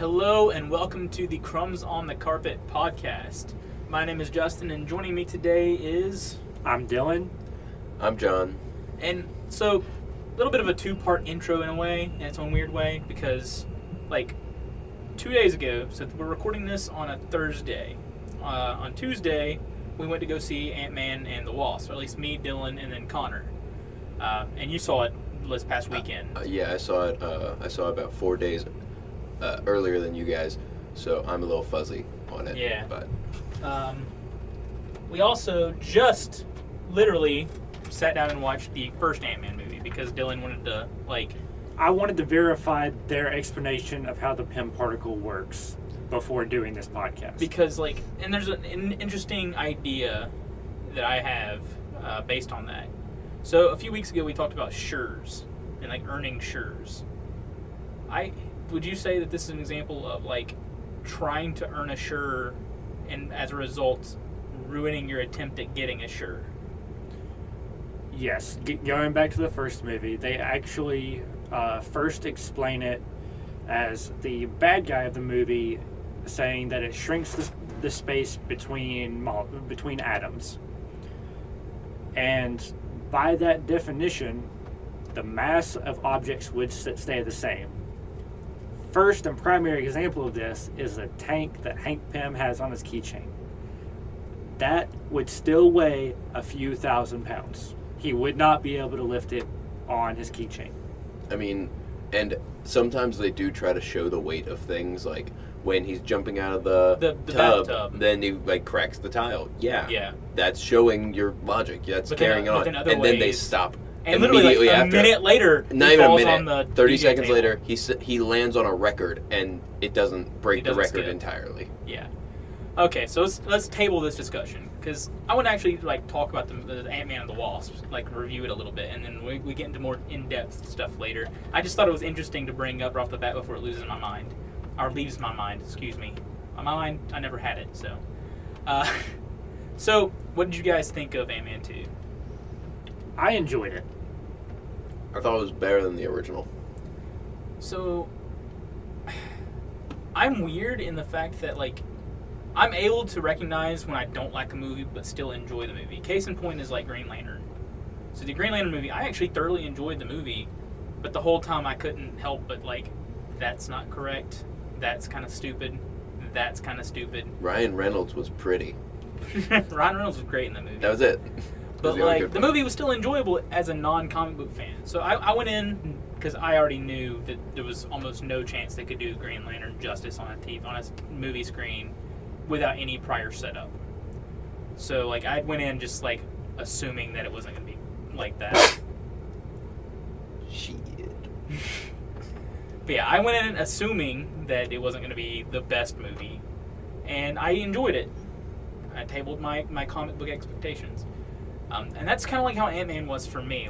Hello and welcome to the Crumbs on the Carpet podcast. My name is Justin and joining me today is... I'm Dylan. I'm John. And so, a little bit of a two-part intro in a way, in its own weird way, because, 2 days ago, so we're recording this on a Thursday. On Tuesday, we went to go see Ant-Man and the Wasp, or at least me, Dylan, and then Connor. And you saw it this past weekend. Yeah, I saw it. I saw it about 4 days earlier than you guys, so I'm a little fuzzy on it. Yeah. But we also just literally sat down and watched the first Ant-Man movie because Dylan wanted to, I wanted to verify their explanation of how the PIM particle works before doing this podcast. Because, and there's an interesting idea that I have based on that. So, a few weeks ago, we talked about Schurs and, earning Schurs. Would you say that this is an example of, trying to earn a Schur and, as a result, ruining your attempt at getting a Schur? Yes. Going back to the first movie, they actually first explain it as the bad guy of the movie saying that it shrinks the space between atoms. And by that definition, the mass of objects would stay the same. First and primary example of this is a tank that Hank Pym has on his keychain. That would still weigh a few thousand pounds. He would not be able to lift it on his keychain. I mean, and sometimes they do try to show the weight of things, like when he's jumping out of the bathtub. Then he cracks the tile. Yeah. That's showing your logic. That's carrying on. Then then they stop. And literally, a minute later, not he even a falls minute. on the 30 DJ seconds table. later, he lands on a record, and it doesn't break the record skip. entirely. Yeah. Okay, so let's table this discussion, because I want to actually talk about the Ant-Man and the Wasp, review it a little bit, and then we get into more in-depth stuff later. I just thought it was interesting to bring up right off the bat before it loses my mind, or leaves my mind. Excuse me. My mind, I never had it. So, so what did you guys think of Ant-Man 2? I enjoyed it. I thought it was better than the original. So, I'm weird in the fact that, I'm able to recognize when I don't like a movie but still enjoy the movie. Case in point is, Green Lantern. So, the Green Lantern movie, I actually thoroughly enjoyed the movie, but the whole time I couldn't help but, that's not correct. That's kind of stupid. That's kind of stupid. Ryan Reynolds was pretty. Ryan Reynolds was great in the movie. That was it. But, the movie was still enjoyable as a non-comic book fan. So I went in because I already knew that there was almost no chance they could do Green Lantern justice on a movie screen without any prior setup. So, I went in just, assuming that it wasn't going to be like that. Shit. But yeah, I went in assuming that it wasn't going to be the best movie. And I enjoyed it. I tabled my comic book expectations. And that's kind of how Ant-Man was for me.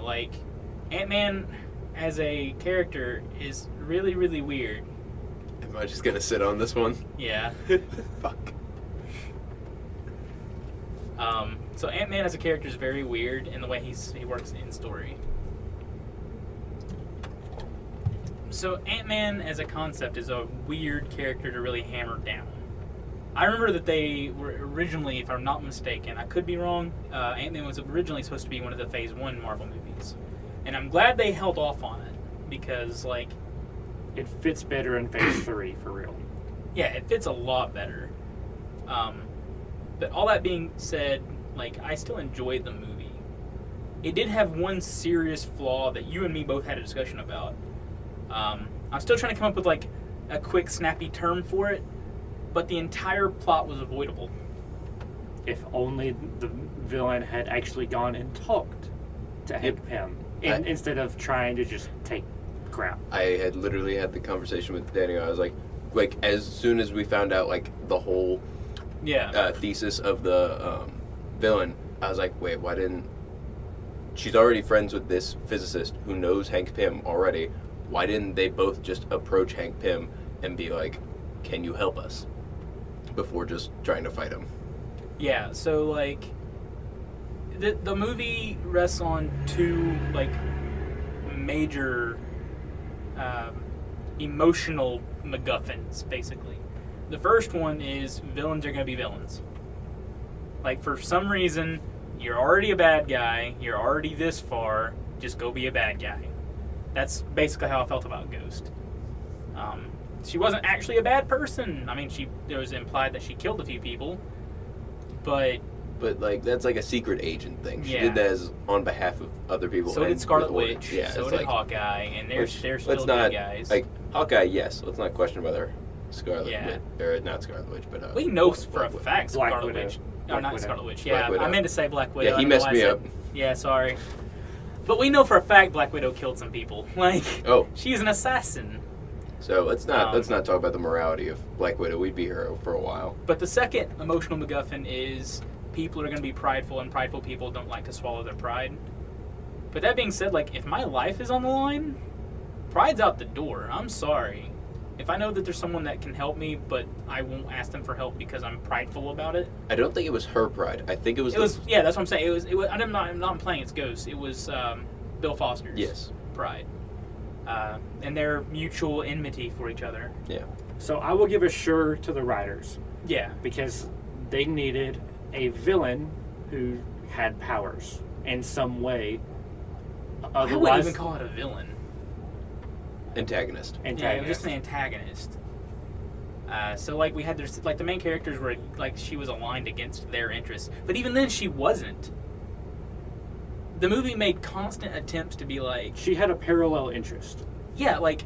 Ant-Man as a character is really, really weird. Am I just going to sit on this one? Yeah. Fuck. So Ant-Man as a character is very weird in the way he works in story. So Ant-Man as a concept is a weird character to really hammer down. I remember that they were originally, if I'm not mistaken, I could be wrong, Ant-Man was originally supposed to be one of the Phase 1 Marvel movies. And I'm glad they held off on it, because, it fits better in Phase 3, for real. Yeah, it fits a lot better. But all that being said, I still enjoyed the movie. It did have one serious flaw that you and me both had a discussion about. I'm still trying to come up with, a quick, snappy term for it, but the entire plot was avoidable. If only the villain had actually gone and talked to Hank Pym instead of trying to just take crap. I had literally had the conversation with Danny. I was like as soon as we found out the whole thesis of the villain, I was like, wait, why didn't... She's already friends with this physicist who knows Hank Pym already. Why didn't they both just approach Hank Pym and be like, can you help us? Before just trying to fight him. Yeah, so, the movie rests on two, major emotional MacGuffins, basically. The first one is villains are going to be villains. Like, for some reason, you're already a bad guy, you're already this far, just go be a bad guy. That's basically how I felt about Ghost. She wasn't actually a bad person. I mean, it was implied that she killed a few people, but like, that's like a secret agent thing. She Yeah. did that as on behalf of other people. so and did Scarlet with order. Witch, Yeah, so it's did like, Hawkeye, and they're still let's good not, guys. like, Hawkeye, yes. Let's not question whether Scarlet Yeah. Witch, or not Scarlet Witch, but we know Black for a Widow. fact Black Scarlet Widow. Witch. No, Black not Widow. Scarlet Witch. Black Yeah, Widow. I meant to say Black Widow. Yeah, I he don't know messed why I me said- up. Yeah, sorry. But we know for a fact Black Widow killed some people. Like, Oh, she's an assassin. so let's not Um, talk about the morality of Black Widow. We'd be here for a while. But the second emotional MacGuffin is people are going to be prideful, and prideful people don't like to swallow their pride. But that being said, like, if my life is on the line, pride's out the door. I'm sorry. If I know that there's someone that can help me, but I won't ask them for help because I'm prideful about it. I don't think it was her pride. I think it was. Yeah, that's what I'm saying. It was. I'm not playing its Ghost. It was Bill Foster's Yes. pride, and their mutual enmity for each other. Yeah. So I will give a sure to the writers Yeah, because they needed a villain who had powers in some way. I wouldn't Otherwise, even call it a villain. Antagonist. Yeah, it was just an antagonist. So like we had there's like the main characters were like she was aligned against their interests, but even then she wasn't. The movie made constant attempts to be like, She had a parallel interest. yeah, like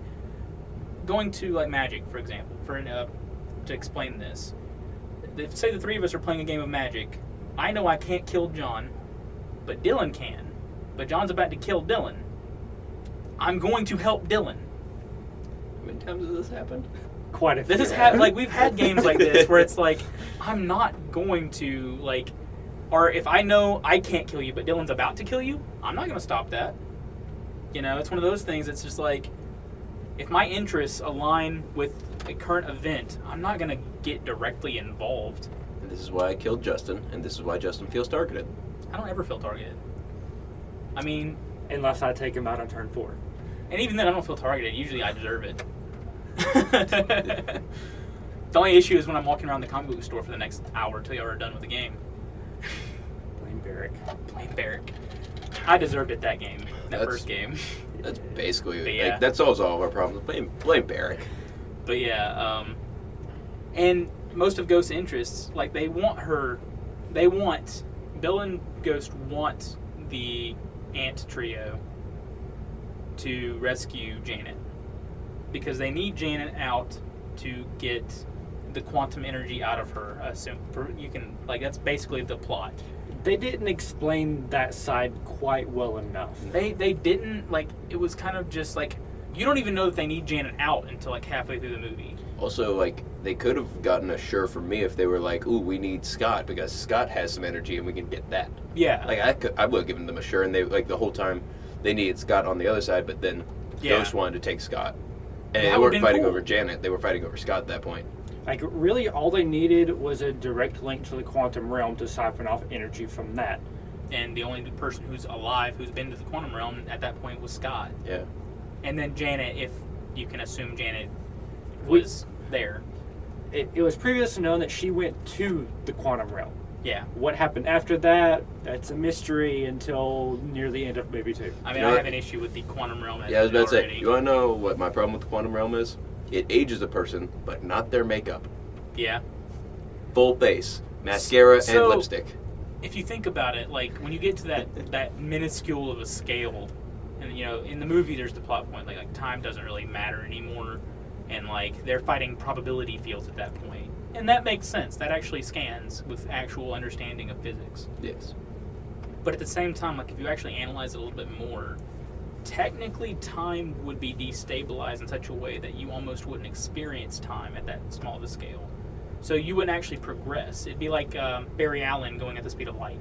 going to like Magic, for example, to explain this. Say the three of us are playing a game of Magic. I know I can't kill John, but Dylan can. But John's about to kill Dylan. I'm going to help Dylan. How many times has this happened? Quite a few. This is like we've had games like this where it's like I'm not going to like, or if I know I can't kill you but Dylan's about to kill you, I'm not going to stop that. You know, it's one of those things. It's just like if my interests align with a current event, I'm not going to get directly involved. And this is why I killed Justin, and this is why Justin feels targeted. I don't ever feel targeted. I mean, Unless I take him out on turn 4. and even then I don't feel targeted. Usually I deserve it. The only issue is when I'm walking around the comic book store for the next hour till you're done with the game. Blame Barrick. Blame Barrick. I deserved it that game. That That's- first game. That's basically But yeah. like, that solves all of our problems. Blame Barrick. But yeah, and most of Ghost's interests, like Bill and Ghost want the Ant Trio to rescue Janet. Because they need Janet out to get the quantum energy out of her. That's basically the plot. They didn't explain that side quite well enough. They didn't, like, it was kind of just like, you don't even know that they need Janet out until like halfway through the movie. Also, like, they could have gotten a sure from me if they were like, ooh, we need Scott because Scott has some energy and we can get that. Yeah. Like, I would have given them a sure, and they, like, the whole time they needed Scott on the other side, but then Yeah. Ghost wanted to take Scott. And That they would've weren't been fighting cool. over Janet, they were fighting over Scott at that point. Like, really, all they needed was a direct link to the quantum realm to siphon off energy from that. And the only person who's alive who's been to the quantum realm at that point was Scott. Yeah. And then Janet, if you can assume Janet was there. It was previously known that she went to the quantum realm. Yeah. What happened after that, that's a mystery until near the end of movie 2. I mean, You know I what? have an issue with the quantum realm. Yeah, I was about to already. say, you want to know what my problem with the quantum realm is? It ages a person, but not their makeup. Yeah. Full face, mascara, So- and lipstick. If you think about it, like when you get to that minuscule of a scale, and you know, in the movie there's the plot point like time doesn't really matter anymore, and like they're fighting probability fields at that point, and that makes sense. That actually scans with actual understanding of physics. Yes. But at the same time, like if you actually analyze it a little bit more, technically time would be destabilized in such a way that you almost wouldn't experience time at that small of a scale. So you wouldn't actually progress. It'd be like Barry Allen going at the speed of light.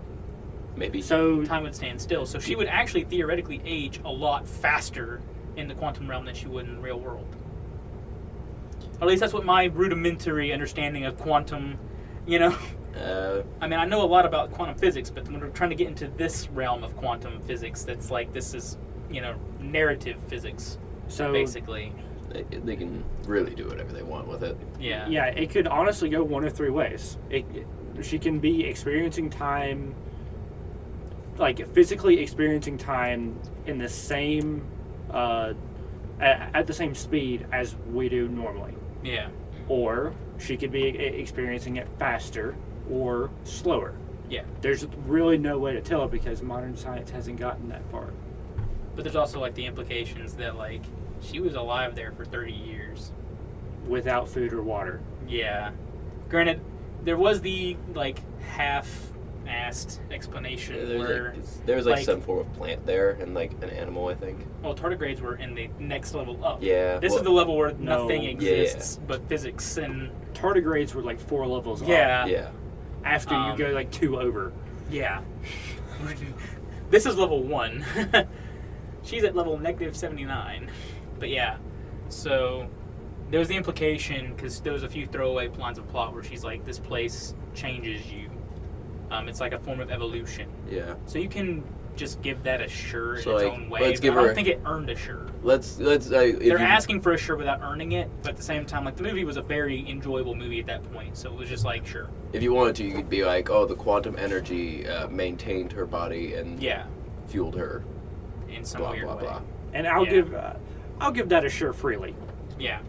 Maybe. So, Time would stand still. So she would actually theoretically age a lot faster in the quantum realm than she would in the real world. At least that's what my rudimentary understanding of quantum, you know. I mean, I know a lot about quantum physics, but when we're trying to get into this realm of quantum physics, that's like, this is, you know, narrative physics, so basically. They can really do whatever they want with it. Yeah. Yeah, it could honestly go one of three ways. She can be experiencing time, like physically experiencing time in the same, at the same speed as we do normally. Yeah. Or she could be experiencing it faster or slower. Yeah. There's really no way to tell because modern science hasn't gotten that far. But there's also like the implications that like she was alive there for 30 years Without food or water. Yeah. Granted, there was the like half-assed explanation There was like some form of plant there and like an animal, I think. well, tardigrades were in the next level up. Yeah. This is the level where nothing No. exists but physics and Tardigrades were like 4 levels up. Yeah. After you go like 2 over. Yeah. This is level 1. She's at level negative 79. But yeah. So there was the implication, because there was a few throwaway lines of plot where she's like, this place changes you. It's like a form of evolution. Yeah. So you can just give that a sure in So, its like, own way. let's But give I don't her- think it earned a sure. Let's. They're asking for a sure without earning it, but at the same time, like the movie was a very enjoyable movie at that point, so it was just like sure. If you wanted to, you could be like, oh, the quantum energy maintained her body and Yeah, fueled her. in some Blah weird blah way. blah. And Yeah. I'll give that a sure freely. Yeah.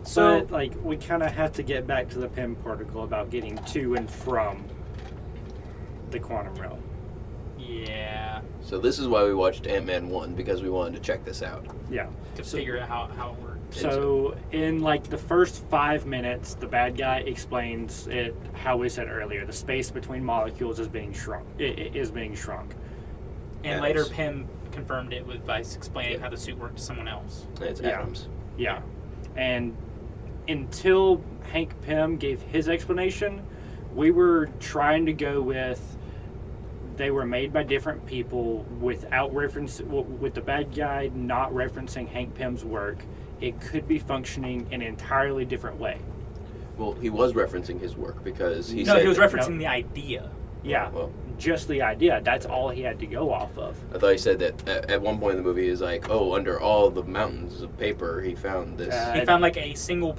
So So like we kind of have to get back to the Pym particle about getting to and from the quantum realm. yeah, So this is why we watched Ant-Man 1, because we wanted to check this out. Yeah. to So- figure out how it works. So in like the first 5 minutes, the bad guy explains it how we said earlier. The space between molecules is being shrunk. It is being shrunk. And Atoms. later, Pym confirmed it by explaining Yeah. how the suit worked to someone else. It's Yeah. atoms. Yeah. And until Hank Pym gave his explanation, we were trying to go with they were made by different people without reference, with the bad guy not referencing Hank Pym's work. It could be functioning in an entirely different way. Well, he was referencing his work because he No, said he was that- referencing the idea. Yeah. Well, Just the idea. That's all he had to go off of. I thought he said that at one point in the movie, he's like, oh, under all the mountains of paper, he found this. He found like a single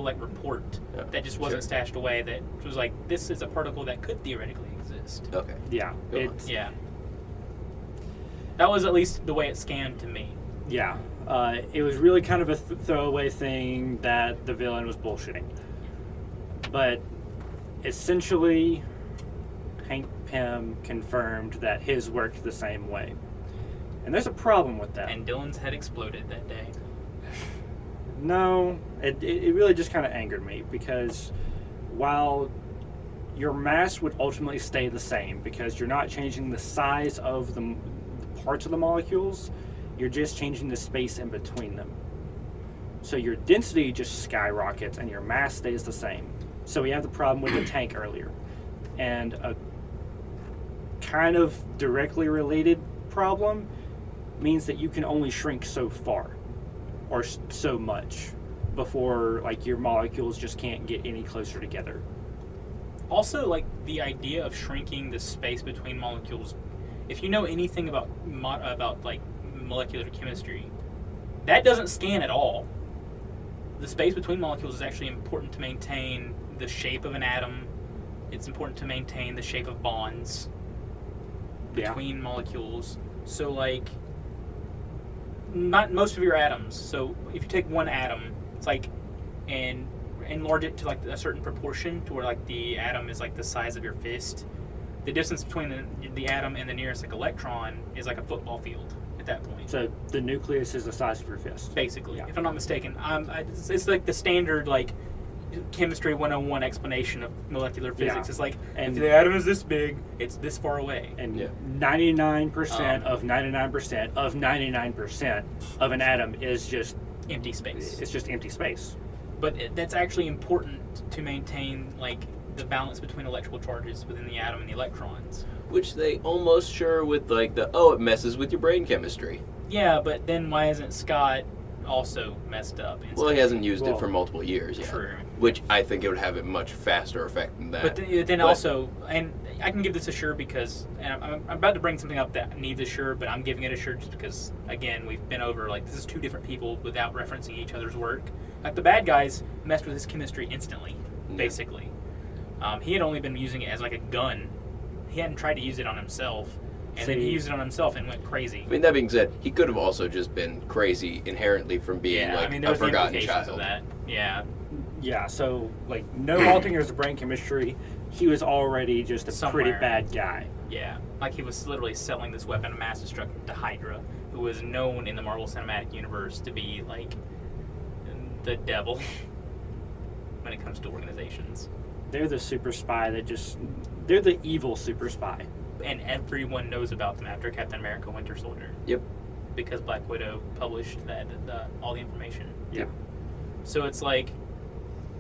like report Yeah, that just wasn't sure. stashed away. That was like, this is a particle that could theoretically exist. Okay. Yeah. Go on. It's, Yeah. That was at least the way it scanned to me. yeah. It was really kind of a throwaway thing that the villain was bullshitting. But essentially, Hank Pym confirmed that his worked the same way. And there's a problem with that. And Dylan's head exploded that day. No, it really just kind of angered me because while your mass would ultimately stay the same because you're not changing the size of the parts of the molecules, you're just changing the space in between them. So your density just skyrockets and your mass stays the same. So we have the problem with the tank earlier. And a kind of directly related problem means that you can only shrink so far or so much before like your molecules just can't get any closer together. Also, like the idea of shrinking the space between molecules. If you know anything about like molecular chemistry, that doesn't scan at all. The space between molecules is actually important to maintain the shape of an atom. It's important to maintain the shape of bonds between molecules. So like, not most of your atoms. So if you take one atom, it's like, and enlarge it to like a certain proportion to where like the atom is like the size of your fist. The distance between the atom and the nearest like electron is like a football field at that point. So the nucleus is the size of your fist. Basically, Yeah. if I'm not mistaken, it's like the standard like chemistry 101 explanation of molecular physics. Yeah. It's like And- if the atom is this big, it's this far away. And Yeah. 99% of 99% of 99% of an atom is just Empty space. it's just empty space. But that's actually important to maintain like the balance between electrical charges within the atom and the electrons. Which they almost sure with like it messes with your brain chemistry. Yeah, but then why isn't Scott also messed up. Well, he hasn't used it for multiple years yet. True. Which I think it would have a much faster effect than that. But then also, and I can give this a sure because, and I'm about to bring something up that needs a sure, but I'm giving it a sure just because, again, we've been over, like, this is two different people without referencing each other's work. Like, the bad guys messed with his chemistry instantly, basically. He had only been using it as, like, a gun. He hadn't tried to use it on himself. And then he used it on himself and went crazy. I mean, that being said, he could have also just been crazy inherently from being, a forgotten child. Of that. Yeah. Yeah, so, like, no alternators of brain chemistry. He was already just a pretty bad guy. Yeah. Like, he was literally selling this weapon of mass destruction to Hydra, who was known in the Marvel Cinematic Universe to be, like, the devil when it comes to organizations. They're the super spy they're the evil super spy. And everyone knows about them after Captain America Winter Soldier. Yep. Because Black Widow published all the information. Yeah. So it's like,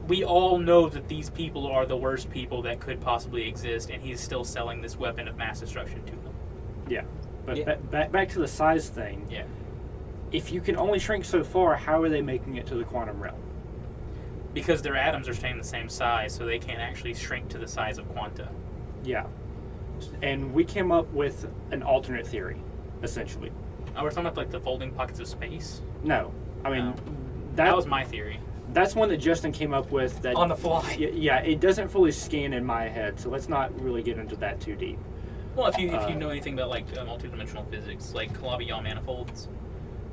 we all know that these people are the worst people that could possibly exist, and he's still selling this weapon of mass destruction to them. Yeah. But back to the size thing. Yeah. If you can only shrink so far, how are they making it to the quantum realm? Because their atoms are staying the same size, so they can't actually shrink to the size of quanta. Yeah. And we came up with an alternate theory, essentially. Oh, we're talking about, like, the folding pockets of space? No. I mean, that was my theory. That's one that Justin came up with. That on the fly. Yeah, it doesn't fully scan in my head, so let's not really get into that too deep. Well, if you know anything about, like, multidimensional physics, like Calabi-Yau manifolds.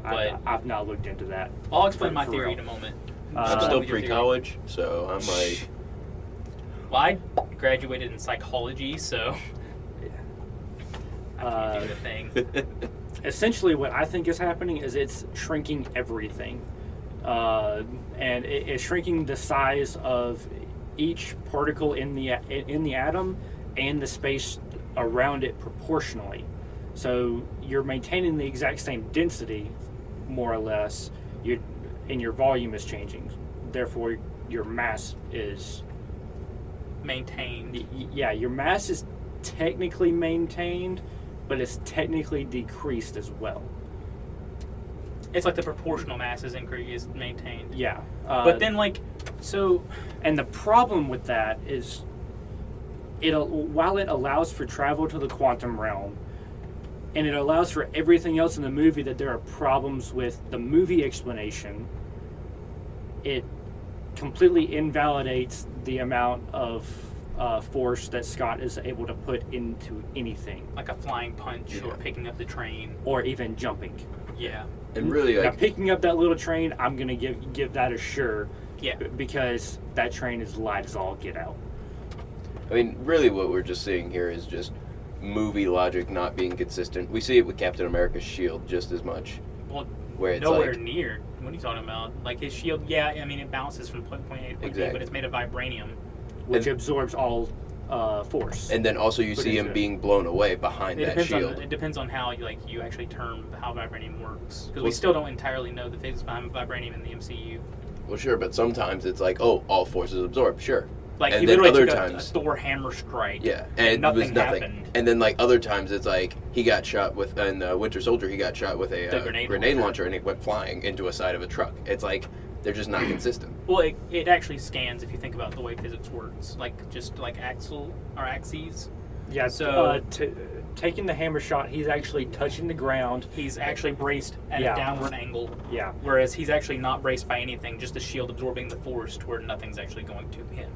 But I've not looked into that. I'll explain my theory in a moment. I'm still pre-college, so I'm like... Well, I graduated in psychology, so... I can't do the thing. Essentially, what I think is happening is it's shrinking everything. And it is shrinking the size of each particle in the atom and the space around it proportionally. So you're maintaining the exact same density, more or less, and your volume is changing. Therefore, your mass is maintained. Yeah, your mass is technically maintained, but it's technically decreased as well. It's like the proportional mass is maintained. Yeah. But then, like, so... And the problem with that is, while it allows for travel to the quantum realm, and it allows for everything else in the movie that there are problems with the movie explanation, it completely invalidates the amount of force that Scott is able to put into anything. Like a flying punch or picking up the train. Or even jumping. Yeah. And really, now, picking up that little train, I'm going to give that a sure. Yeah. Because that train is light as all get out. I mean, really what we're just seeing here is just movie logic not being consistent. We see it with Captain America's shield just as much. Well, where it's nowhere like, near. What are you talking about? Like his shield, yeah, I mean, it bounces from point A to point B, but it's made of vibranium. Which absorbs all force. And then also you see him being blown away behind that shield. It depends on how you actually term how vibranium works. Because we still don't entirely know the physics behind vibranium in the MCU. Well, sure, but sometimes it's like, oh, all force is absorbed, sure. Like, and he then literally other took times, a Thor hammer strike. Yeah, and nothing it was nothing. happened. And then, like, other times it's like, he got shot with, in Winter Soldier, he got shot with a grenade launcher, and it went flying into a side of a truck. It's like, they're just not consistent. Well, it actually scans if you think about the way physics works. Like, just like axes. Yeah, so taking the hammer shot, he's actually touching the ground. He's actually braced at a downward angle. Yeah. Whereas he's actually not braced by anything, just the shield absorbing the force to where nothing's actually going to him.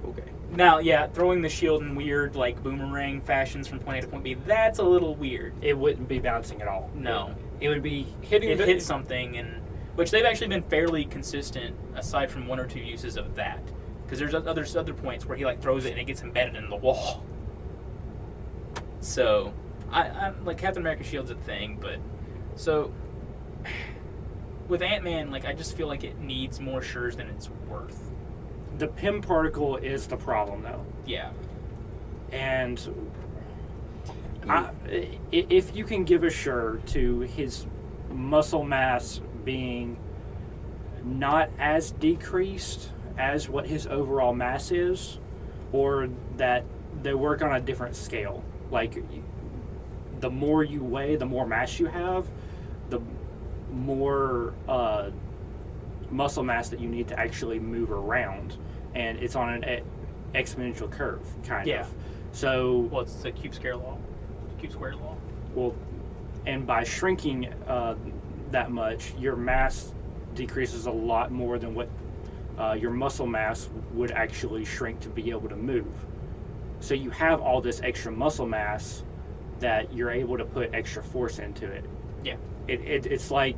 Okay. Now, throwing the shield in weird, like, boomerang fashions from point A to point B, that's a little weird. It wouldn't be bouncing at all. No. It would be hitting... It hits something, and which they've actually been fairly consistent, aside from one or two uses of that. Because there's other points where he, like, throws it and it gets embedded in the wall. So, I'm like, Captain America's shield's a thing, but... So, with Ant-Man, like, I just feel like it needs more sures than it's worth. The PIM particle is the problem, though. Yeah. And if you can give a sure to his muscle mass being not as decreased as what his overall mass is, or that they work on a different scale. Like, the more you weigh, the more mass you have, the more muscle mass that you need to actually move around, and it's on an exponential curve, kind of. So, well, it's the cube square law. Cube square law. Well, and by shrinking that much, your mass decreases a lot more than what your muscle mass would actually shrink to be able to move. So you have all this extra muscle mass that you're able to put extra force into it. Yeah. It's like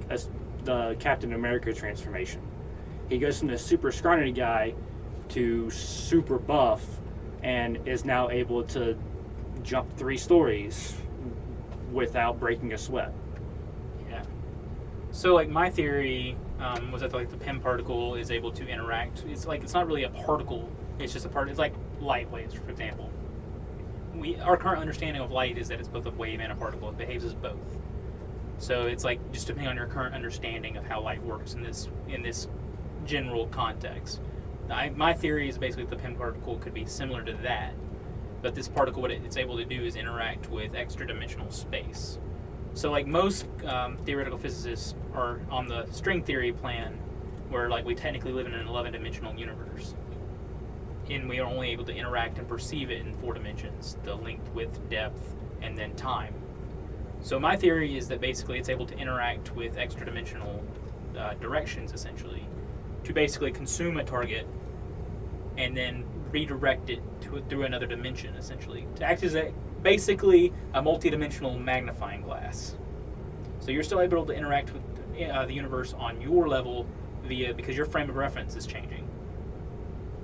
the Captain America transformation. He goes from this super scrawny guy to super buff and is now able to jump 3 stories without breaking a sweat. Yeah. So, like, my theory was that, like, the PEM particle is able to interact. It's not really a particle. It's just a part. It's like light waves, for example. Our current understanding of light is that it's both a wave and a particle. It behaves as both. So it's like, just depending on your current understanding of how light works in this general context. My theory is basically the PEM particle could be similar to that, but this particle, what it's able to do is interact with extra-dimensional space. So, like, most theoretical physicists are on the string theory plan, where, like, we technically live in an 11-dimensional universe, and we are only able to interact and perceive it in 4 dimensions: the length, width, depth, and then time. So my theory is that basically it's able to interact with extra-dimensional directions, essentially, to basically consume a target and then redirect it through another dimension, essentially, to act as basically a multi-dimensional magnifying glass. So you're still able to interact with the universe on your level because your frame of reference is changing.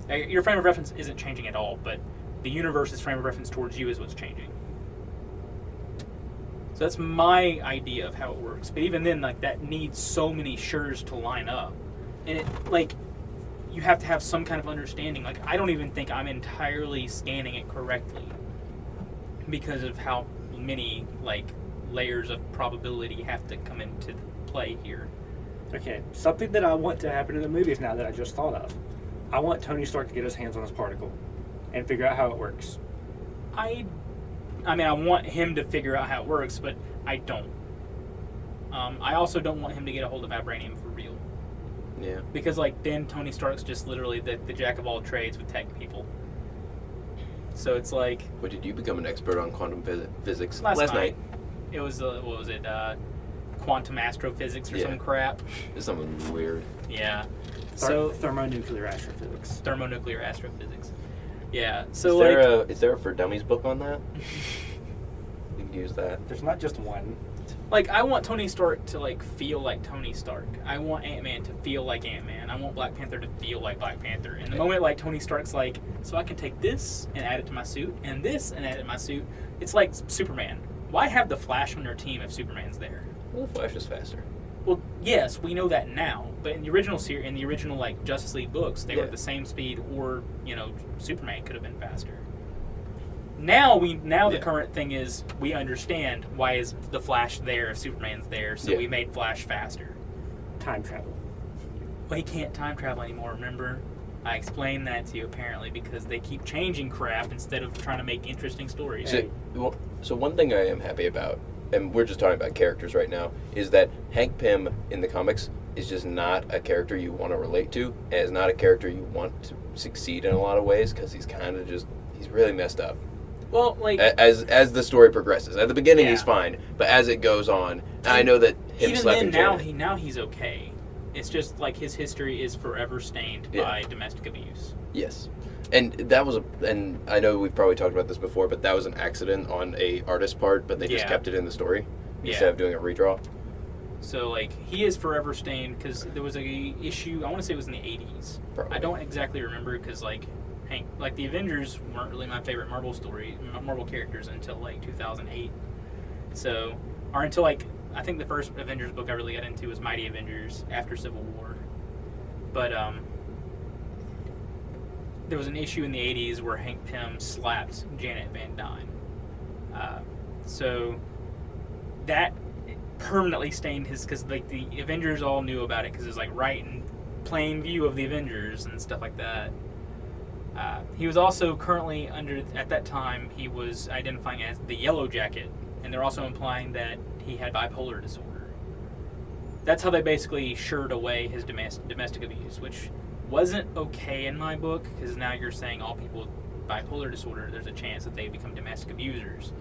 Your frame of reference isn't changing at all, but the universe's frame of reference towards you is what's changing. So that's my idea of how it works. But even then, like, that needs so many sures to line up. And it, like, you have to have some kind of understanding. Like, I don't even think I'm entirely scanning it correctly because of how many, like, layers of probability have to come into play here. Okay, something that I want to happen in the movies now that I just thought of. I want Tony Stark to get his hands on his particle and figure out how it works. I mean, I want him to figure out how it works, but I don't. I also don't want him to get a hold of vibranium for real. Yeah. Because, like, then Tony Stark's just literally the jack of all trades with tech people. So it's like... What, did you become an expert on quantum physics? Last night. It was, what was it, quantum astrophysics or some crap. It's something weird. Yeah. Thermonuclear astrophysics. Thermonuclear astrophysics. Yeah. So is there a for dummies book on that? You can use that. There's not just one. Like, I want Tony Stark to, like, feel like Tony Stark. I want Ant-Man to feel like Ant-Man. I want Black Panther to feel like Black Panther. And the moment, like, Tony Stark's like, so I can take this and add it to my suit, and this and add it to my suit, it's like Superman. Why have the Flash on your team if Superman's there? Well, the Flash is faster. Well, yes, we know that now. But in the original like, Justice League books, they were at the same speed, or, Superman could have been faster. Now the current thing is we understand why is the Flash there if Superman's there, so we made Flash faster. Time travel. Well, he can't time travel anymore, remember? I explained that to you, apparently, because they keep changing crap instead of trying to make interesting stories. So one thing I am happy about, and we're just talking about characters right now, is that Hank Pym in the comics is just not a character you want to relate to, and is not a character you want to succeed in a lot of ways, because he's kind of just, he's really messed up. Well, like... As the story progresses. At the beginning, he's fine, but as it goes on, I know that him even slapping then, now he's okay. It's just, like, his history is forever stained by domestic abuse. Yes. And that was and I know we've probably talked about this before, but that was an accident on a artist's part, but they just kept it in the story instead of doing a redraw. So, like, he is forever stained because there was a issue, I want to say it was in the 80s. Probably. I don't exactly remember because, like, the Avengers weren't really my favorite Marvel characters until, like, 2008. So, or until, like, I think the first Avengers book I really got into was Mighty Avengers after Civil War. But, there was an issue in the 80s where Hank Pym slapped Janet Van Dyne. So that permanently stained his, because, like, the Avengers all knew about it because it was, like, right in plain view of the Avengers and stuff like that. He was also currently at that time, he was identifying as the Yellow Jacket, and they're also implying that he had bipolar disorder. that's how they basically shirred away his domestic abuse, which wasn't okay in my book, because now you're saying all people with bipolar disorder, there's a chance that they become domestic abusers.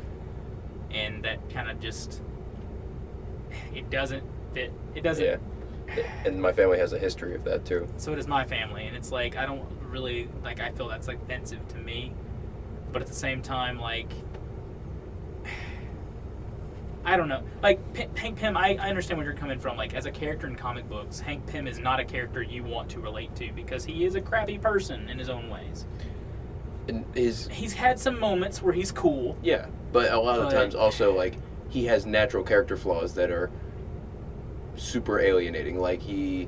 And that kind of just, it doesn't fit. It doesn't. Yeah. And my family has a history of that too. So does my family, and it's like, I don't really, like, I feel that's like offensive to me. But at the same time, like, I don't know. Like, Hank Pym, I understand where you're coming from. Like, as a character in comic books, Hank Pym is not a character you want to relate to because he is a crappy person in his own ways. And he's had some moments where he's cool. Yeah, but a lot of times also, like, he has natural character flaws that are super alienating. Like, he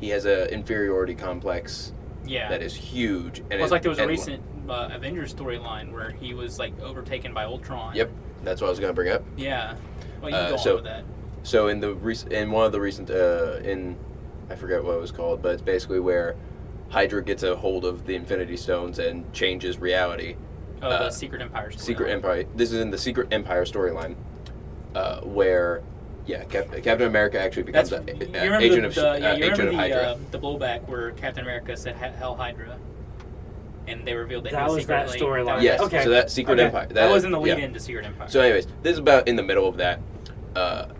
has an inferiority complex that is huge. And it's like there was a recent Avengers storyline where he was, like, overtaken by Ultron. Yep, that's what I was going to bring up. Yeah. Well, you can go on with that. So in one of the recent, I forget what it was called, but it's basically where Hydra gets a hold of the Infinity Stones and changes reality. Oh, the Secret Empire storyline. Secret Empire. This is in the Secret Empire storyline, where, Captain America actually becomes an agent of Hydra. The blowback where Captain America said "Hell Hydra," and they revealed that was that storyline. Yes. Okay. So that Secret Empire. That was in the lead into Secret Empire. So, anyways, this is about in the middle of that,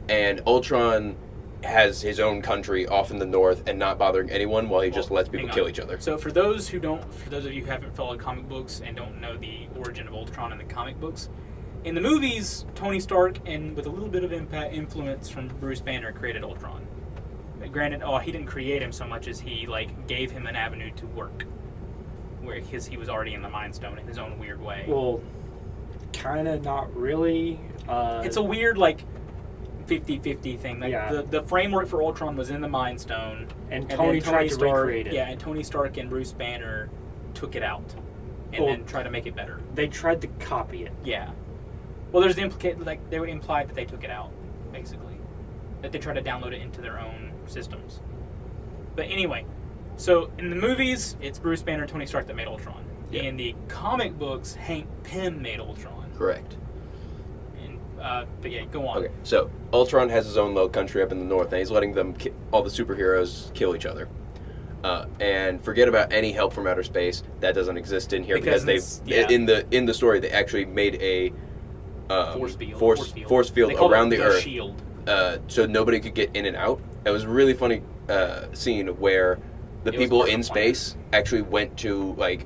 and Ultron has his own country off in the north and not bothering anyone while he just lets people kill each other. So for those of you who haven't followed comic books and don't know the origin of Ultron in the comic books, in the movies, Tony Stark, and with a little bit of influence from Bruce Banner, created Ultron. Granted, he didn't create him so much as he, like, gave him an avenue to work, because he was already in the Mind Stone in his own weird way. Well, kind of, not really. It's a weird, like, 50-50 thing. Like, the framework for Ultron was in the Mind Stone, and Tony tried to recreate it. Yeah, and Tony Stark and Bruce Banner took it out and then tried to make it better. They tried to copy it. Yeah. Well, there's the they were implied that they took it out, basically, that they tried to download it into their own systems. But anyway, so in the movies, it's Bruce Banner and Tony Stark that made Ultron. Yep. In the comic books, Hank Pym made Ultron. Correct. But yeah, go on. Okay, so Ultron has his own little country up in the north, and he's letting them all the superheroes kill each other. And forget about any help from outer space. That doesn't exist in here because in the story they actually made a force field around the Earth, shield. So nobody could get in and out. It was a really funny scene where the people in space actually went to, like,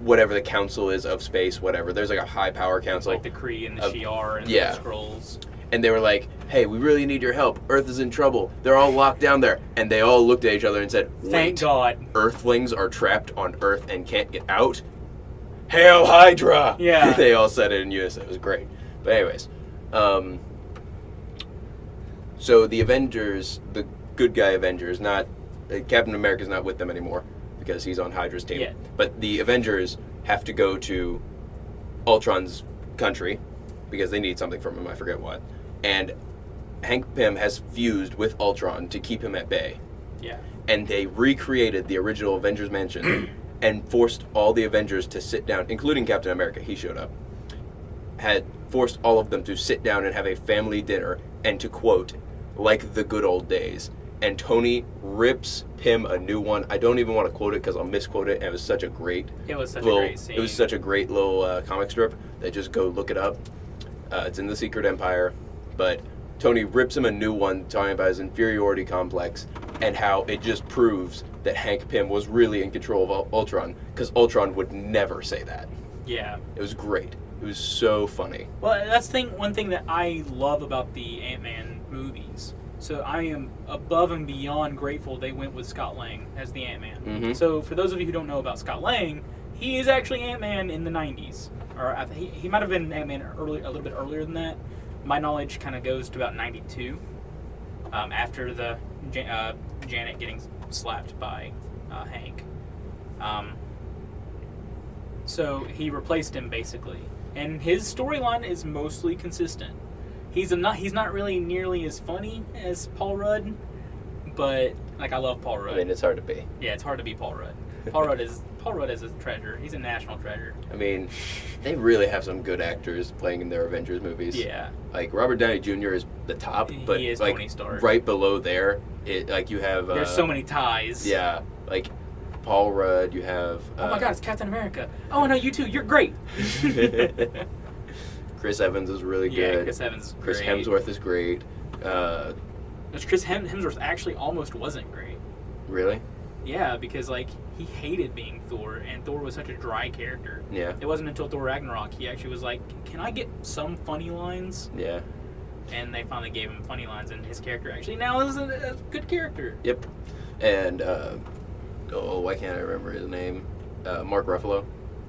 whatever the council is of space, whatever. There's like a high power council, like the Kree and the Shi'ar and the Skrulls. And they were like, "Hey, we really need your help. Earth is in trouble. They're all locked down there." And they all looked at each other and said, "Wait, thank God, Earthlings are trapped on Earth and can't get out? Hail Hydra!" Yeah. They all said it in unison. It was great. But anyways, so the Avengers, the good guy Avengers, Captain America's not with them anymore because he's on Hydra's team. Yeah. But the Avengers have to go to Ultron's country because they need something from him, I forget what. And Hank Pym has fused with Ultron to keep him at bay. Yeah. And they recreated the original Avengers Mansion and forced all the Avengers to sit down, including Captain America, he showed up, had forced all of them to sit down and have a family dinner and to quote, "like the good old days." And Tony rips Pym a new one. I don't even want to quote it because I'll misquote it. And it was such a great scene. It was such a great little comic strip that just go look it up. It's in the Secret Empire. But Tony rips him a new one, talking about his inferiority complex and how it just proves that Hank Pym was really in control of Ultron, because Ultron would never say that. Yeah. It was great. It was so funny. Well, that's one thing that I love about the Ant-Man movies. So I am above and beyond grateful they went with Scott Lang as the Ant-Man. Mm-hmm. So for those of you who don't know about Scott Lang, he is actually Ant-Man in the 90s. Or he might have been Ant-Man a little bit earlier than that. My knowledge kind of goes to about 92, after the Janet getting slapped by Hank. So he replaced him basically, and his storyline is mostly consistent. He's not really nearly as funny as Paul Rudd, but like I love Paul Rudd. I mean, it's hard to be. Yeah, it's hard to be Paul Rudd. Paul Rudd is Paul Rudd is a treasure. He's a national treasure. I mean, they really have some good actors playing in their Avengers movies. Yeah. Like Robert Downey Jr. is the top, but he is like Tony Stark. right below there, you have. There's so many ties. Yeah, like Paul Rudd. You have. Oh my God, it's Captain America. Oh no, you too. You're great. Chris Evans is really good. Yeah, Chris Evans is great. Chris Hemsworth is great. Which Chris Hemsworth actually almost wasn't great. Really? Yeah, because like he hated being Thor, and Thor was such a dry character. Yeah. It wasn't until Thor Ragnarok he actually was like, "Can I get some funny lines?" Yeah. And they finally gave him funny lines, and his character actually now is a good character. Yep. And why can't I remember his name? Mark Ruffalo.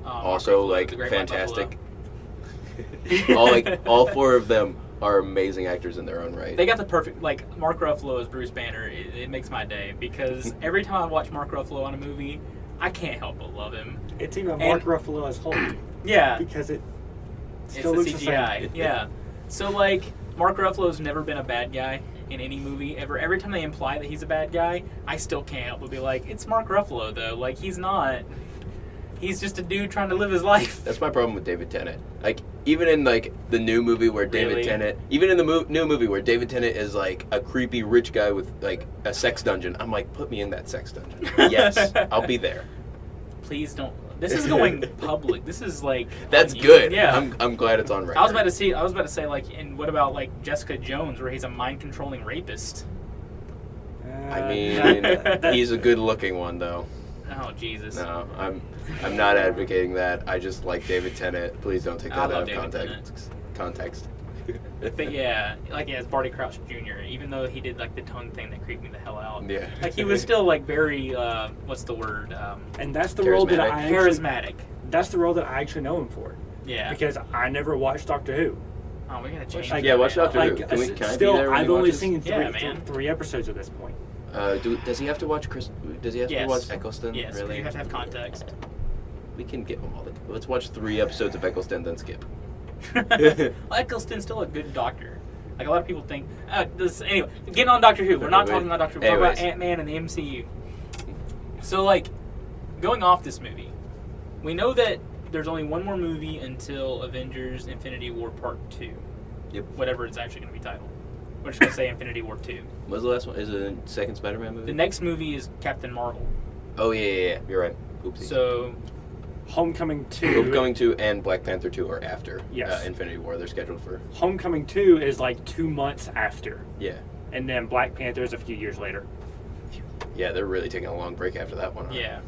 Also, Mark Ruffalo, like fantastic. all four of them are amazing actors in their own right. They got the perfect, like, Mark Ruffalo as Bruce Banner, it makes my day, because every time I watch Mark Ruffalo on a movie, I can't help but love him. It's even Mark Ruffalo as Hulk. Yeah. Because it It's still the looks CGI. the same. Yeah. So, like, Mark Ruffalo's never been a bad guy in any movie ever. Every time they imply that he's a bad guy, I still can't help but be like, it's Mark Ruffalo, though. Like, he's not. He's just a dude trying to live his life. That's my problem with David Tennant. Like, even in, like, the new movie where David Tennant... Even in the new movie where David Tennant is, like, a creepy rich guy with, like, a sex dungeon, I'm like, put me in that sex dungeon. Yes, I'll be there. Please don't. This is going public. This is, like... That's good. Yeah. I'm glad it's on record. I was about to say, like, and what about, like, Jessica Jones, where he's a mind-controlling rapist? I mean, he's a good-looking one, though. Oh, Jesus. No, I'm not advocating that. I just like David Tennant. Please don't take that out of context. But yeah, like it's Barty Crouch Jr. Even though he did like the tongue thing that creeped me the hell out. Yeah. Like he was still like very what's the word? And that's the role that I charismatic. That's the role that I actually know him for. Yeah. Because I never watched Doctor Who. Oh, we gotta change. Watch Doctor Who. Can I be there when I've he only watches? seen three episodes at this point. Does he have to watch Does he have to watch Eccleston? Yes, really? You have to have context. We can give him all the. Let's watch 3 episodes of Eccleston, then skip. Well, Eccleston's still a good doctor. Like a lot of people think. Anyway, getting on Doctor Who. We're not talking about Doctor Who. We're talking about Ant-Man and the MCU. So, like, going off this movie, we know that there's only one more movie until Avengers: Infinity War Part 2. Yep. Whatever it's actually going to be titled. We're just going to say Infinity War 2. What was the last one? Is it the second Spider-Man movie? The next movie is Captain Marvel. Oh, yeah. You're right. Oopsie. So, Homecoming 2. Homecoming 2 and Black Panther 2 are after Infinity War. They're scheduled for... Homecoming 2 is like 2 months after. Yeah. And then Black Panther is a few years later. Yeah, they're really taking a long break after that one. Huh? Yeah.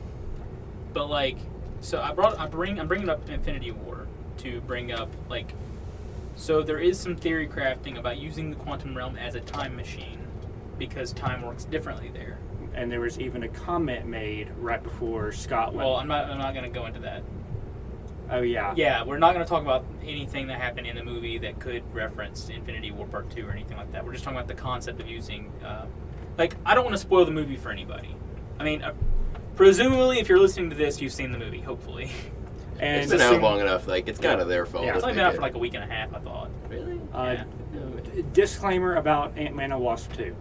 But, like, so I'm bringing up Infinity War to bring up, like... So there is some theory crafting about using the quantum realm as a time machine because time works differently there. And there was even a comment made right before Scott went. Well, I'm not going to go into that. Oh, yeah. Yeah, we're not going to talk about anything that happened in the movie that could reference Infinity War Part 2 or anything like that. We're just talking about the concept of using... I don't want to spoil the movie for anybody. I mean, presumably, if you're listening to this, you've seen the movie, hopefully. And it's been out long enough. Like, it's kind of their fault. Yeah, it's only been out for like a week and a half, I thought. Really? Yeah. Disclaimer about Ant-Man and Wasp 2.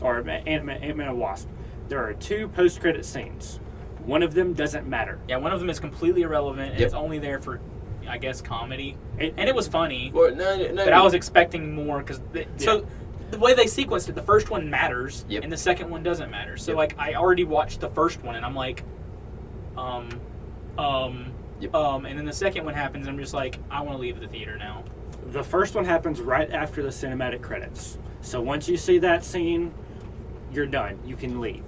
Or Ant-Man and Wasp. There are 2 post-credit scenes. One of them doesn't matter. Yeah, one of them is completely irrelevant, and it's only there for, I guess, comedy. And it was funny. Well, but I was expecting more, because... So, the way they sequenced it, the first one matters, and the second one doesn't matter. So, like, I already watched the first one, and I'm like, and then the second one happens, and I'm just like, I want to leave the theater now. The first one happens right after the cinematic credits. So once you see that scene, you're done. You can leave.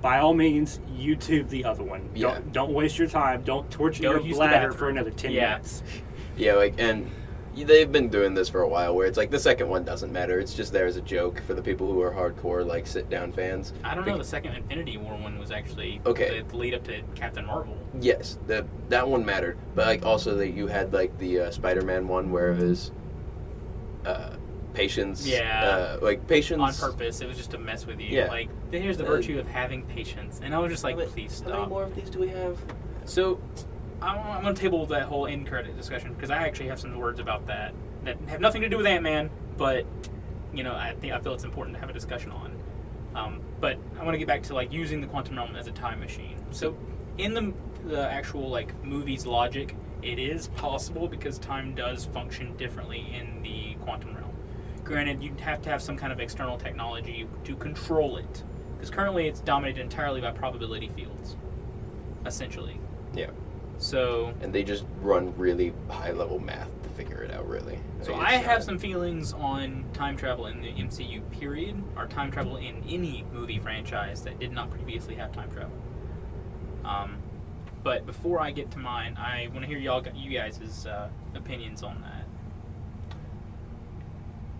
By all means, YouTube the other one. Yeah. Don't waste your time. Don't torture your bladder for another 10 minutes. Yeah, like, and they've been doing this for a while where it's like the second one doesn't matter. It's just there as a joke for the people who are hardcore, like, sit-down fans. I don't know. The second Infinity War one was actually the lead up to Captain Marvel. Yes, that one mattered. But, like, also you had, like, the Spider-Man one where it was patience. Yeah. Patience. On purpose. It was just to mess with you. Yeah. Like, here's the virtue of having patience. And I was just like, please stop. How many more of these do we have? So... I'm going to table that whole end credit discussion because I actually have some words about that have nothing to do with Ant-Man, but I feel it's important to have a discussion on. But I want to get back to like using the quantum realm as a time machine. So in the actual like movie's logic, it is possible because time does function differently in the quantum realm. Granted, you'd have to have some kind of external technology to control it, because currently it's dominated entirely by probability fields, essentially. Yeah. So. And they just run really high-level math to figure it out, really. So I have some feelings on time travel in the MCU period, or time travel in any movie franchise that did not previously have time travel. But before I get to mine, I want to hear you guys' opinions on that.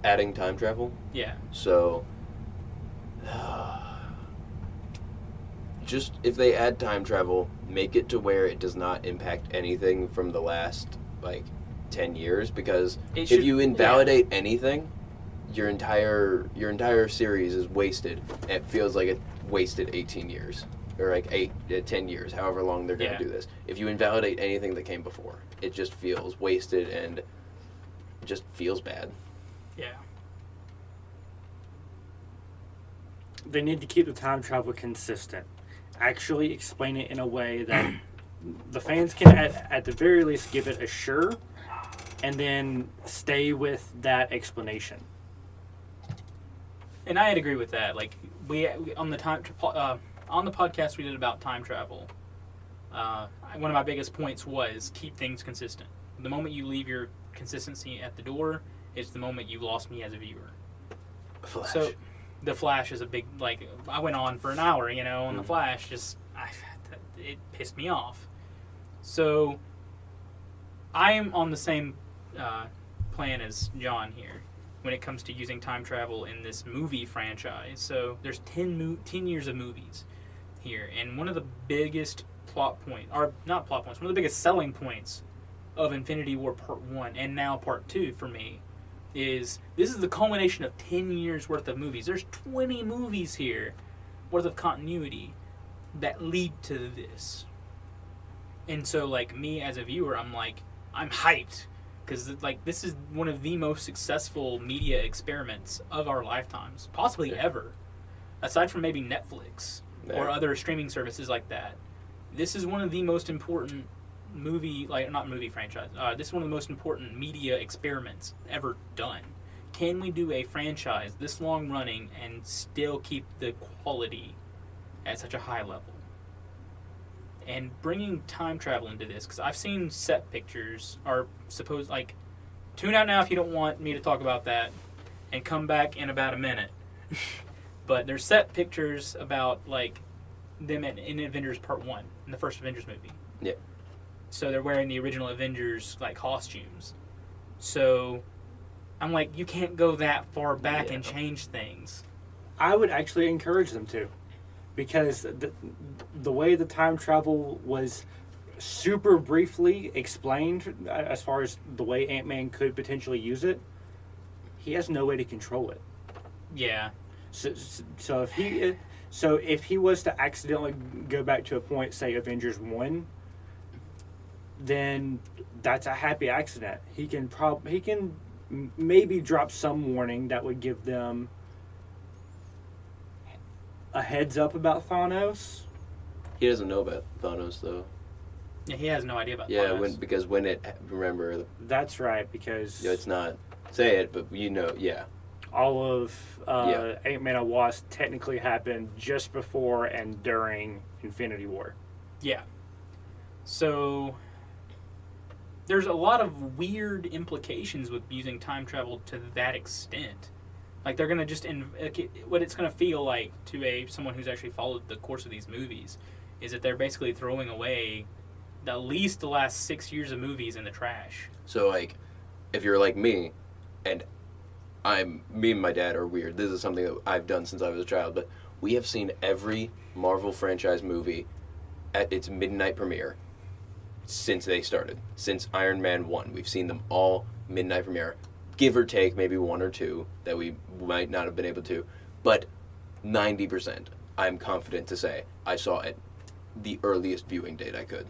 Adding time travel? Yeah. So, just if they add time travel, make it to where it does not impact anything from the last, 10 years, because if you invalidate anything, your entire series is wasted. It feels like it wasted 18 years. Or 10 years, however long they're going to do this. If you invalidate anything that came before, it just feels wasted and just feels bad. Yeah. They need to keep the time travel consistent. Actually explain it in a way that the fans can, at the very least, give it a sure, and then stay with that explanation. And I'd agree with that. Like, we on the podcast we did about time travel, one of my biggest points was keep things consistent. The moment you leave your consistency at the door, it's the moment you've lost me as a viewer. Flash. So, the Flash is a big, I went on for an hour, on the Flash, it pissed me off. So, I'm on the same plan as John here when it comes to using time travel in this movie franchise. So, there's 10 years of movies here, and one of the biggest one of the biggest selling points of Infinity War Part 1 and now Part 2 for me is this is the culmination of 10 years worth of movies. There's 20 movies here worth of continuity that lead to this. And so, me as a viewer, I'm hyped because, this is one of the most successful media experiments of our lifetimes, possibly ever, aside from maybe Netflix or other streaming services like that. This is one of the most important not movie franchise. This is one of the most important media experiments ever done. Can we do a franchise this long running and still keep the quality at such a high level? And bringing time travel into this, because I've seen set pictures, tune out now if you don't want me to talk about that, and come back in about a minute. But there's set pictures about, them in Avengers Part 1, in the first Avengers movie. Yeah. So they're wearing the original Avengers, costumes. So I'm you can't go that far back and change things. I would actually encourage them to. Because the way the time travel was super briefly explained, as far as the way Ant-Man could potentially use it, he has no way to control it. Yeah. So if he was to accidentally go back to a point, say Avengers 1, then that's a happy accident. He can maybe drop some warning that would give them a heads up about Thanos. He doesn't know about Thanos, though. Yeah, he has no idea about Thanos. Thanos. Because remember... That's right, because... it's not... Say it, but yeah. All of Ant-Man and Wasp technically happened just before and during Infinity War. Yeah. So... there's a lot of weird implications with using time travel to that extent. They're going to just... what it's going to feel like to someone who's actually followed the course of these movies is that they're basically throwing away at least the last 6 years of movies in the trash. So, if you're like me, and me and my dad are weird. This is something that I've done since I was a child, but we have seen every Marvel franchise movie at its midnight premiere since they started. Since Iron Man 1. We've seen them all midnight premiere. Give or take maybe one or two that we might not have been able to. But 90%, I'm confident to say, I saw at the earliest viewing date I could.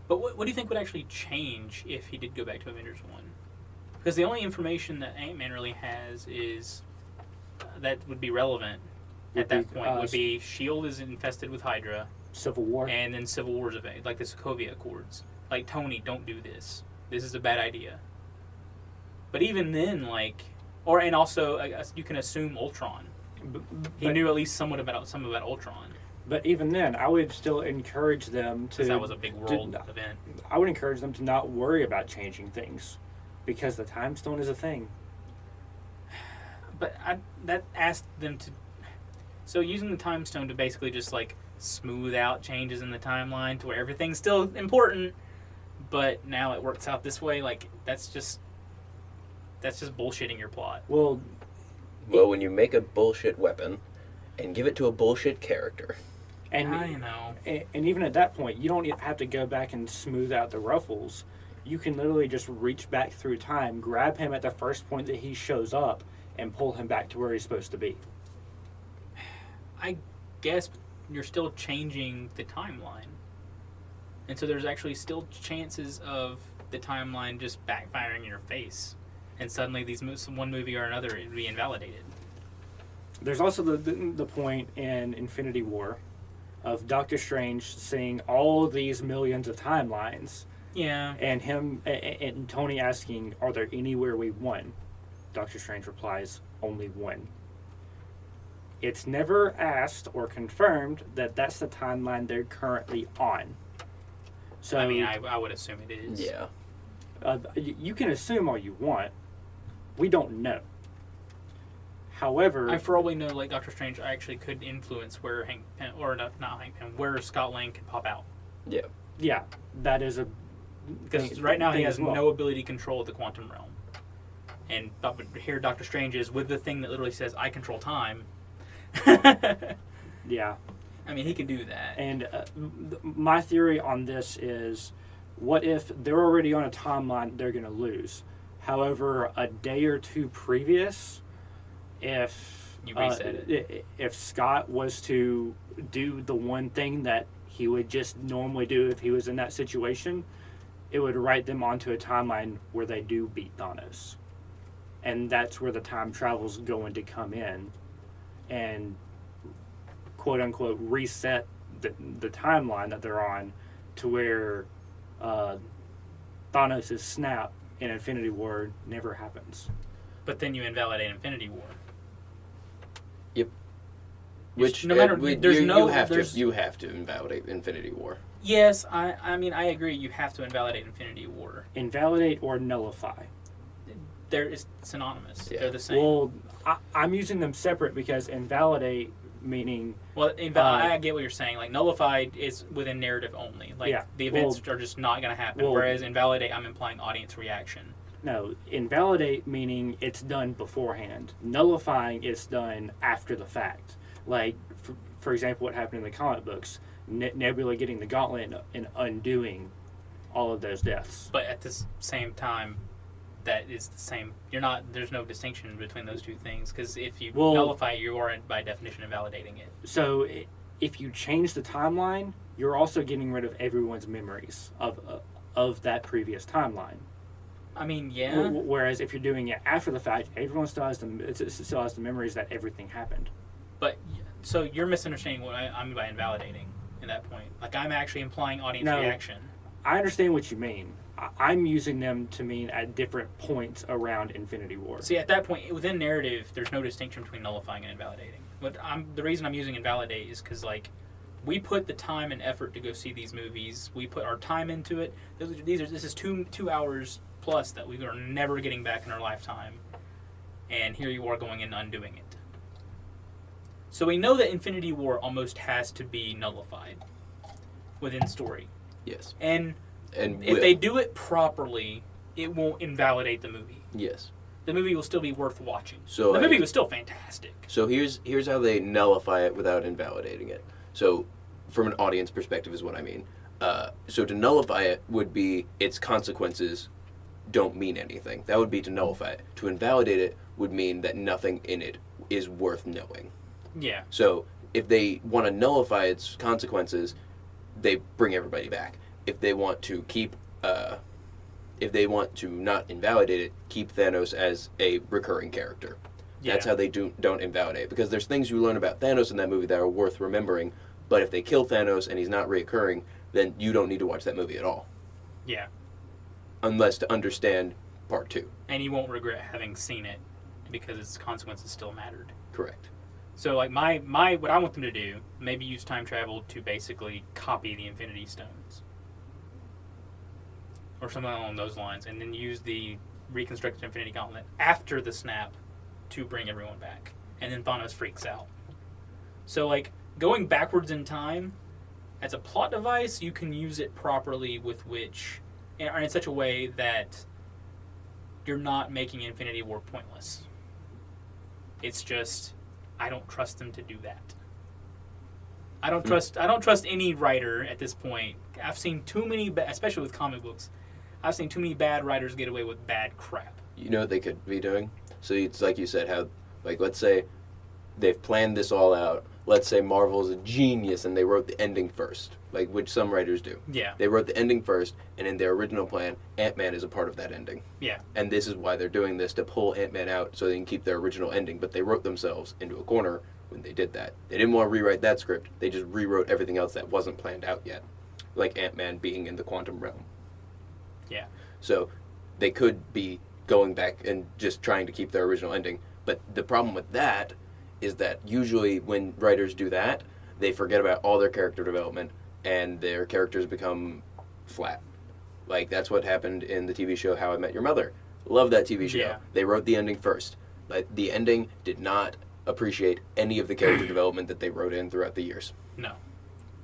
But what do you think would actually change if he did go back to Avengers 1? Because the only information that Ant-Man really has is that would be relevant at that point would be S.H.I.E.L.D. is infested with Hydra. Civil War. And then Civil War's evade, like the Sokovia Accords. Like, Tony, don't do this. This is a bad idea. But even then, like... and also, I guess you can assume Ultron. He knew at least somewhat about Ultron. But even then, I would still encourage them to... Because that was a big world event. I would encourage them to not worry about changing things. Because the Time Stone is a thing. But that asked them to... So using the Time Stone to basically just, like, smooth out changes in the timeline to where everything's still important, but now it works out this way, like, that's just bullshitting your plot. Well, when you make a bullshit weapon and give it to a bullshit character... And, I know. And even at that point, you don't have to go back and smooth out the ruffles. You can literally just reach back through time, grab him at the first point that he shows up, and pull him back to where he's supposed to be. I guess you're still changing the timeline. And so there's actually still chances of the timeline just backfiring in your face. And suddenly one movie or another would be invalidated. There's also the point in Infinity War of Doctor Strange seeing all these millions of timelines. Yeah. And him and Tony asking, are there anywhere we won? Doctor Strange replies, only one. It's never asked or confirmed that that's the timeline they're currently on. So I mean, I would assume it is. Yeah. You can assume all you want. We don't know. However... for all we know, like, Doctor Strange actually could influence where Hank Pym, or not Hank Pym, where Scott Lang can pop out. Yeah. Yeah, that is a... Because right now he has no ability to control the quantum realm. And here Doctor Strange is with the thing that literally says, I control time. Yeah. I mean, he can do that. And my theory on this is, what if they're already on a timeline they're going to lose? However, a day or two previous, if you reset it. If Scott was to do the one thing that he would just normally do if he was in that situation, it would write them onto a timeline where they do beat Thanos. And that's where the time travel's going to come in and quote-unquote reset the timeline that they're on to where Thanos' snap in Infinity War never happens. But then you invalidate Infinity War. Yep. Which no matter you have to invalidate Infinity War. Yes, I mean I agree. You have to invalidate Infinity War. Invalidate or nullify. It's synonymous. Yeah. They're the same. Well, I'm using them separate because invalidate meaning... Well, I get what you're saying. Like, nullified is within narrative only. Like, the events are just not going to happen. Whereas invalidate, I'm implying audience reaction. No, invalidate meaning it's done beforehand. Nullifying is done after the fact. Like, for example, what happened in the comic books. Nebula getting the gauntlet and undoing all of those deaths. But at the same time, that is the same. There's no distinction between those two things, because if you nullify it, you are by definition invalidating it. So if you change the timeline, you're also getting rid of everyone's memories of that previous timeline. I mean, yeah. Whereas if you're doing it after the fact, everyone still has the memories that everything happened. But so you're misunderstanding what I mean by invalidating at that point. Like, I'm actually implying audience reaction. I understand what you mean. I'm using them to mean at different points around Infinity War. See, at that point, within narrative, there's no distinction between nullifying and invalidating. But the reason I'm using invalidate is because, like, we put the time and effort to go see these movies. We put our time into it. This is two hours plus that we are never getting back in our lifetime. And here you are going and undoing it. So we know that Infinity War almost has to be nullified within story. Yes. And if they do it properly, it won't invalidate the movie. Yes. The movie will still be worth watching. So the movie was still fantastic. So here's how they nullify it without invalidating it. So from an audience perspective is what I mean. So to nullify it would be its consequences don't mean anything. That would be to nullify it. To invalidate it would mean that nothing in it is worth knowing. Yeah. So if they want to nullify its consequences, they bring everybody back. If they want to if they want to not invalidate it, keep Thanos as a recurring character. That's how they don't invalidate. Because there's things you learn about Thanos in that movie that are worth remembering, but if they kill Thanos and he's not reoccurring, then you don't need to watch that movie at all. Yeah. Unless to understand part 2. And you won't regret having seen it because its consequences still mattered. Correct. So, like, my what I want them to do, maybe use time travel to basically copy the Infinity Stones. Or something along those lines. And then use the reconstructed Infinity Gauntlet after the snap to bring everyone back. And then Thanos freaks out. So, like, going backwards in time, as a plot device, you can use it properly with which... in such a way that you're not making Infinity War pointless. It's just... I don't trust them to do that. I don't trust any writer at this point. I've seen too many, especially with comic books, I've seen too many bad writers get away with bad crap. You know what they could be doing? So it's like you said, how, like, let's say they've planned this all out. Let's say Marvel's a genius and they wrote the ending first, like which some writers do. Yeah. They wrote the ending first, and in their original plan, Ant-Man is a part of that ending. Yeah. And this is why they're doing this, to pull Ant-Man out so they can keep their original ending. But they wrote themselves into a corner when they did that. They didn't want to rewrite that script. They just rewrote everything else that wasn't planned out yet, like Ant-Man being in the quantum realm. Yeah. So they could be going back and just trying to keep their original ending. But the problem with that is that usually when writers do that, they forget about all their character development and their characters become flat. Like, that's what happened in the TV show How I Met Your Mother. Love that TV show. Yeah. They wrote the ending first. Like, the ending did not appreciate any of the character development that they wrote in throughout the years. No.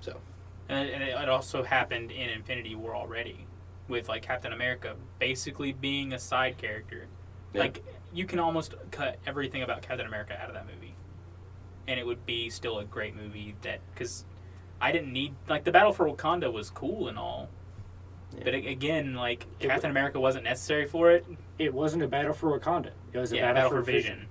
So. And it also happened in Infinity War already, with, like, Captain America basically being a side character. Yeah. Like, you can almost cut everything about Captain America out of that movie. And it would be still a great movie because I didn't need... Like, the Battle for Wakanda was cool and all. Yeah. But again, like, Captain America wasn't necessary for it. It wasn't a battle for Wakanda. It was a battle for Vision.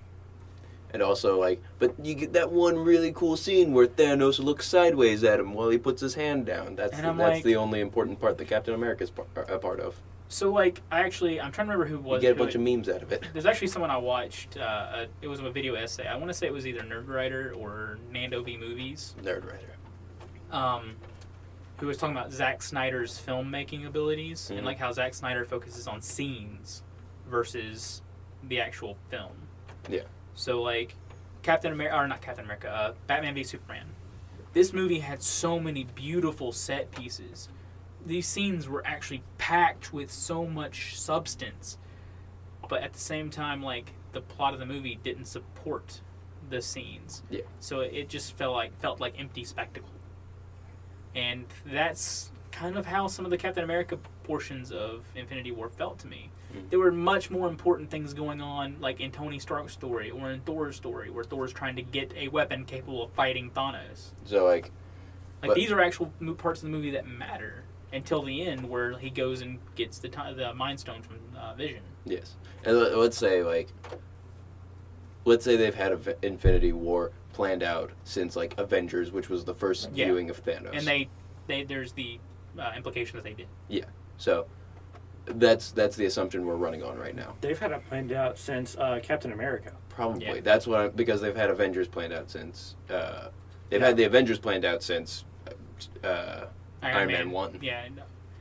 And also, like, but you get that one really cool scene where Thanos looks sideways at him while he puts his hand down. That's the only important part that Captain America's a part of. So, like, I'm trying to remember who it was. You get a bunch of memes out of it. There's actually someone I watched. It was a video essay. I want to say it was either Nerdwriter or Nando V Movies. Nerdwriter. Who was talking about Zack Snyder's filmmaking abilities and, like, how Zack Snyder focuses on scenes versus the actual film. Yeah. So, like, Batman v Superman. This movie had so many beautiful set pieces. These scenes were actually packed with so much substance, but at the same time, like, the plot of the movie didn't support the scenes. Yeah. So it just felt like empty spectacle. And that's kind of how some of the Captain America portions of Infinity War felt to me. Mm-hmm. There were much more important things going on, like in Tony Stark's story or in Thor's story, where Thor's trying to get a weapon capable of fighting Thanos. So, like these are actual parts of the movie that matter. Until the end, where he goes and gets the Mind Stone from Vision. Yes, and let's say they've had Infinity War planned out since, like, Avengers, which was the first viewing of Thanos. And there's the implication that they did. Yeah, so that's the assumption we're running on right now. They've had it planned out since Captain America. Probably. Yeah. That's because they've had Avengers planned out since they've had the Avengers planned out since Iron Man 1. Yeah.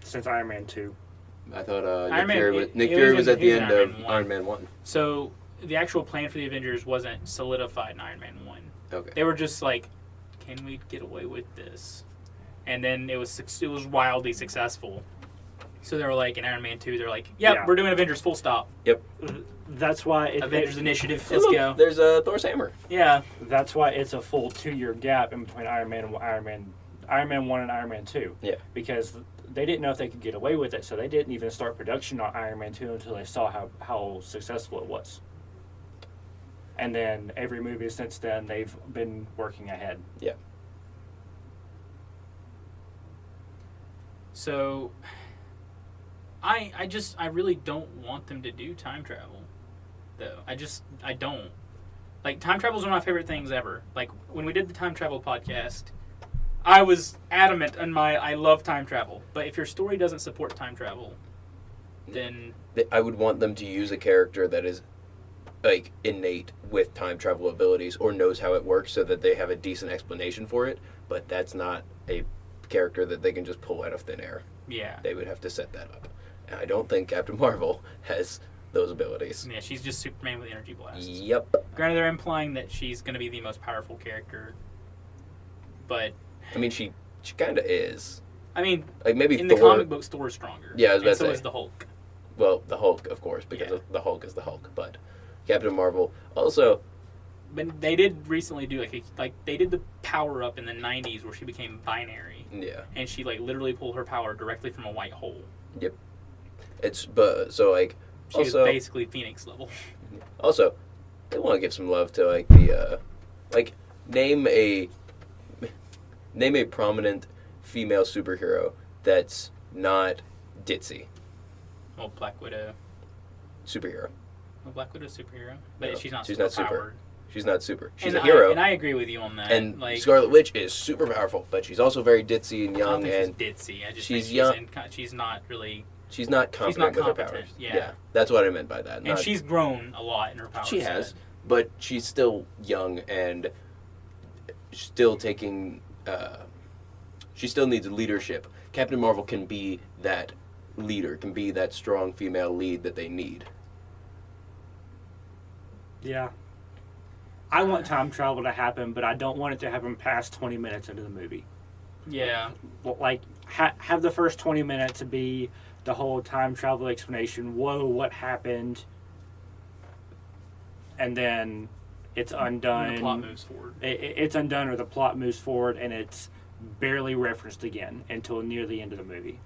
Since Iron Man 2. I thought Nick Fury was at the end of Iron Man 1. So the actual plan for the Avengers wasn't solidified in Iron Man 1. Okay. They were just like, can we get away with this? And then it was wildly successful. So they were like, in Iron Man 2, they're like, yep, we're doing Avengers full stop. Yep. That's why... Avengers Initiative, let's go. There's Thor's hammer. Yeah. That's why it's a full 2-year gap in between Iron Man 1 and Iron Man 2. Yeah. Because they didn't know if they could get away with it, so they didn't even start production on Iron Man 2 until they saw how successful it was. And then every movie since then, they've been working ahead. Yeah. So, I really don't want them to do time travel, though. I don't. Like, time travel is one of my favorite things ever. Like, when we did the time travel podcast, I was adamant on I love time travel. But if your story doesn't support time travel, then... I would want them to use a character that is like innate with time travel abilities or knows how it works so that they have a decent explanation for it, but that's not a character that they can just pull out of thin air. Yeah. They would have to set that up. And I don't think Captain Marvel has those abilities. Yeah, she's just Superman with energy blasts. Yep. Granted, they're implying that she's going to be the most powerful character, but... I mean, she kind of is. I mean, like maybe in Thor, the comic books, Thor is stronger. Yeah, I was about to so say. is the Hulk. Well, the Hulk, of course, because the Hulk is the Hulk, but Captain Marvel also... But they did recently do they did the power up in the 90s where she became binary. Yeah. And she literally pulled her power directly from a white hole. Yep. So she was basically Phoenix level. Also, they want to give some love to the name a prominent female superhero that's not ditzy. Well, Black Widow. Superhero. Well, Black Widow's superhero, but No, she's not she's super not super. powered. She's not super. She's a hero. And I agree with you on that. And Scarlet Witch is super powerful, but she's also very ditzy and young. I don't and think she's ditzy. I just she's think young. She's not really. She's not confident with her powers. Yeah. That's what I meant by that. And she's grown a lot in her powers. She has, but she's still young and still taking. She still needs leadership. Captain Marvel can be that leader, can be that strong female lead that they need. Yeah. I want time travel to happen, but I don't want it to happen past 20 minutes into the movie. Yeah. Like, have the first 20 minutes be the whole time travel explanation. Whoa, what happened? And then it's undone. And the plot moves forward. It's undone, or the plot moves forward, and it's barely referenced again until near the end of the movie.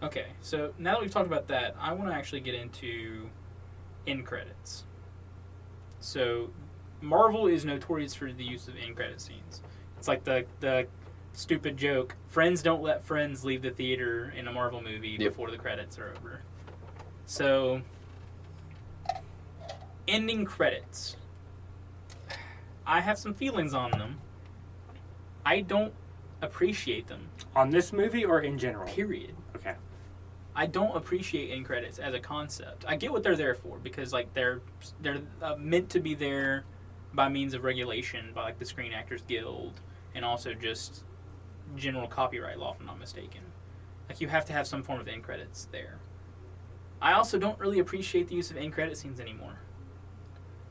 Okay, so now that we've talked about that, I want to actually get into end credits. So, Marvel is notorious for the use of end credit scenes. It's like the stupid joke, friends don't let friends leave the theater in a Marvel movie before the credits are over. So, ending credits. I have some feelings on them. I don't appreciate them. On this movie or in general? Period. Okay. I don't appreciate end credits as a concept. I get what they're there for because they're meant to be there by means of regulation by the Screen Actors Guild and also just general copyright law, if I'm not mistaken. You have to have some form of end credits there. I also don't really appreciate the use of end credit scenes anymore.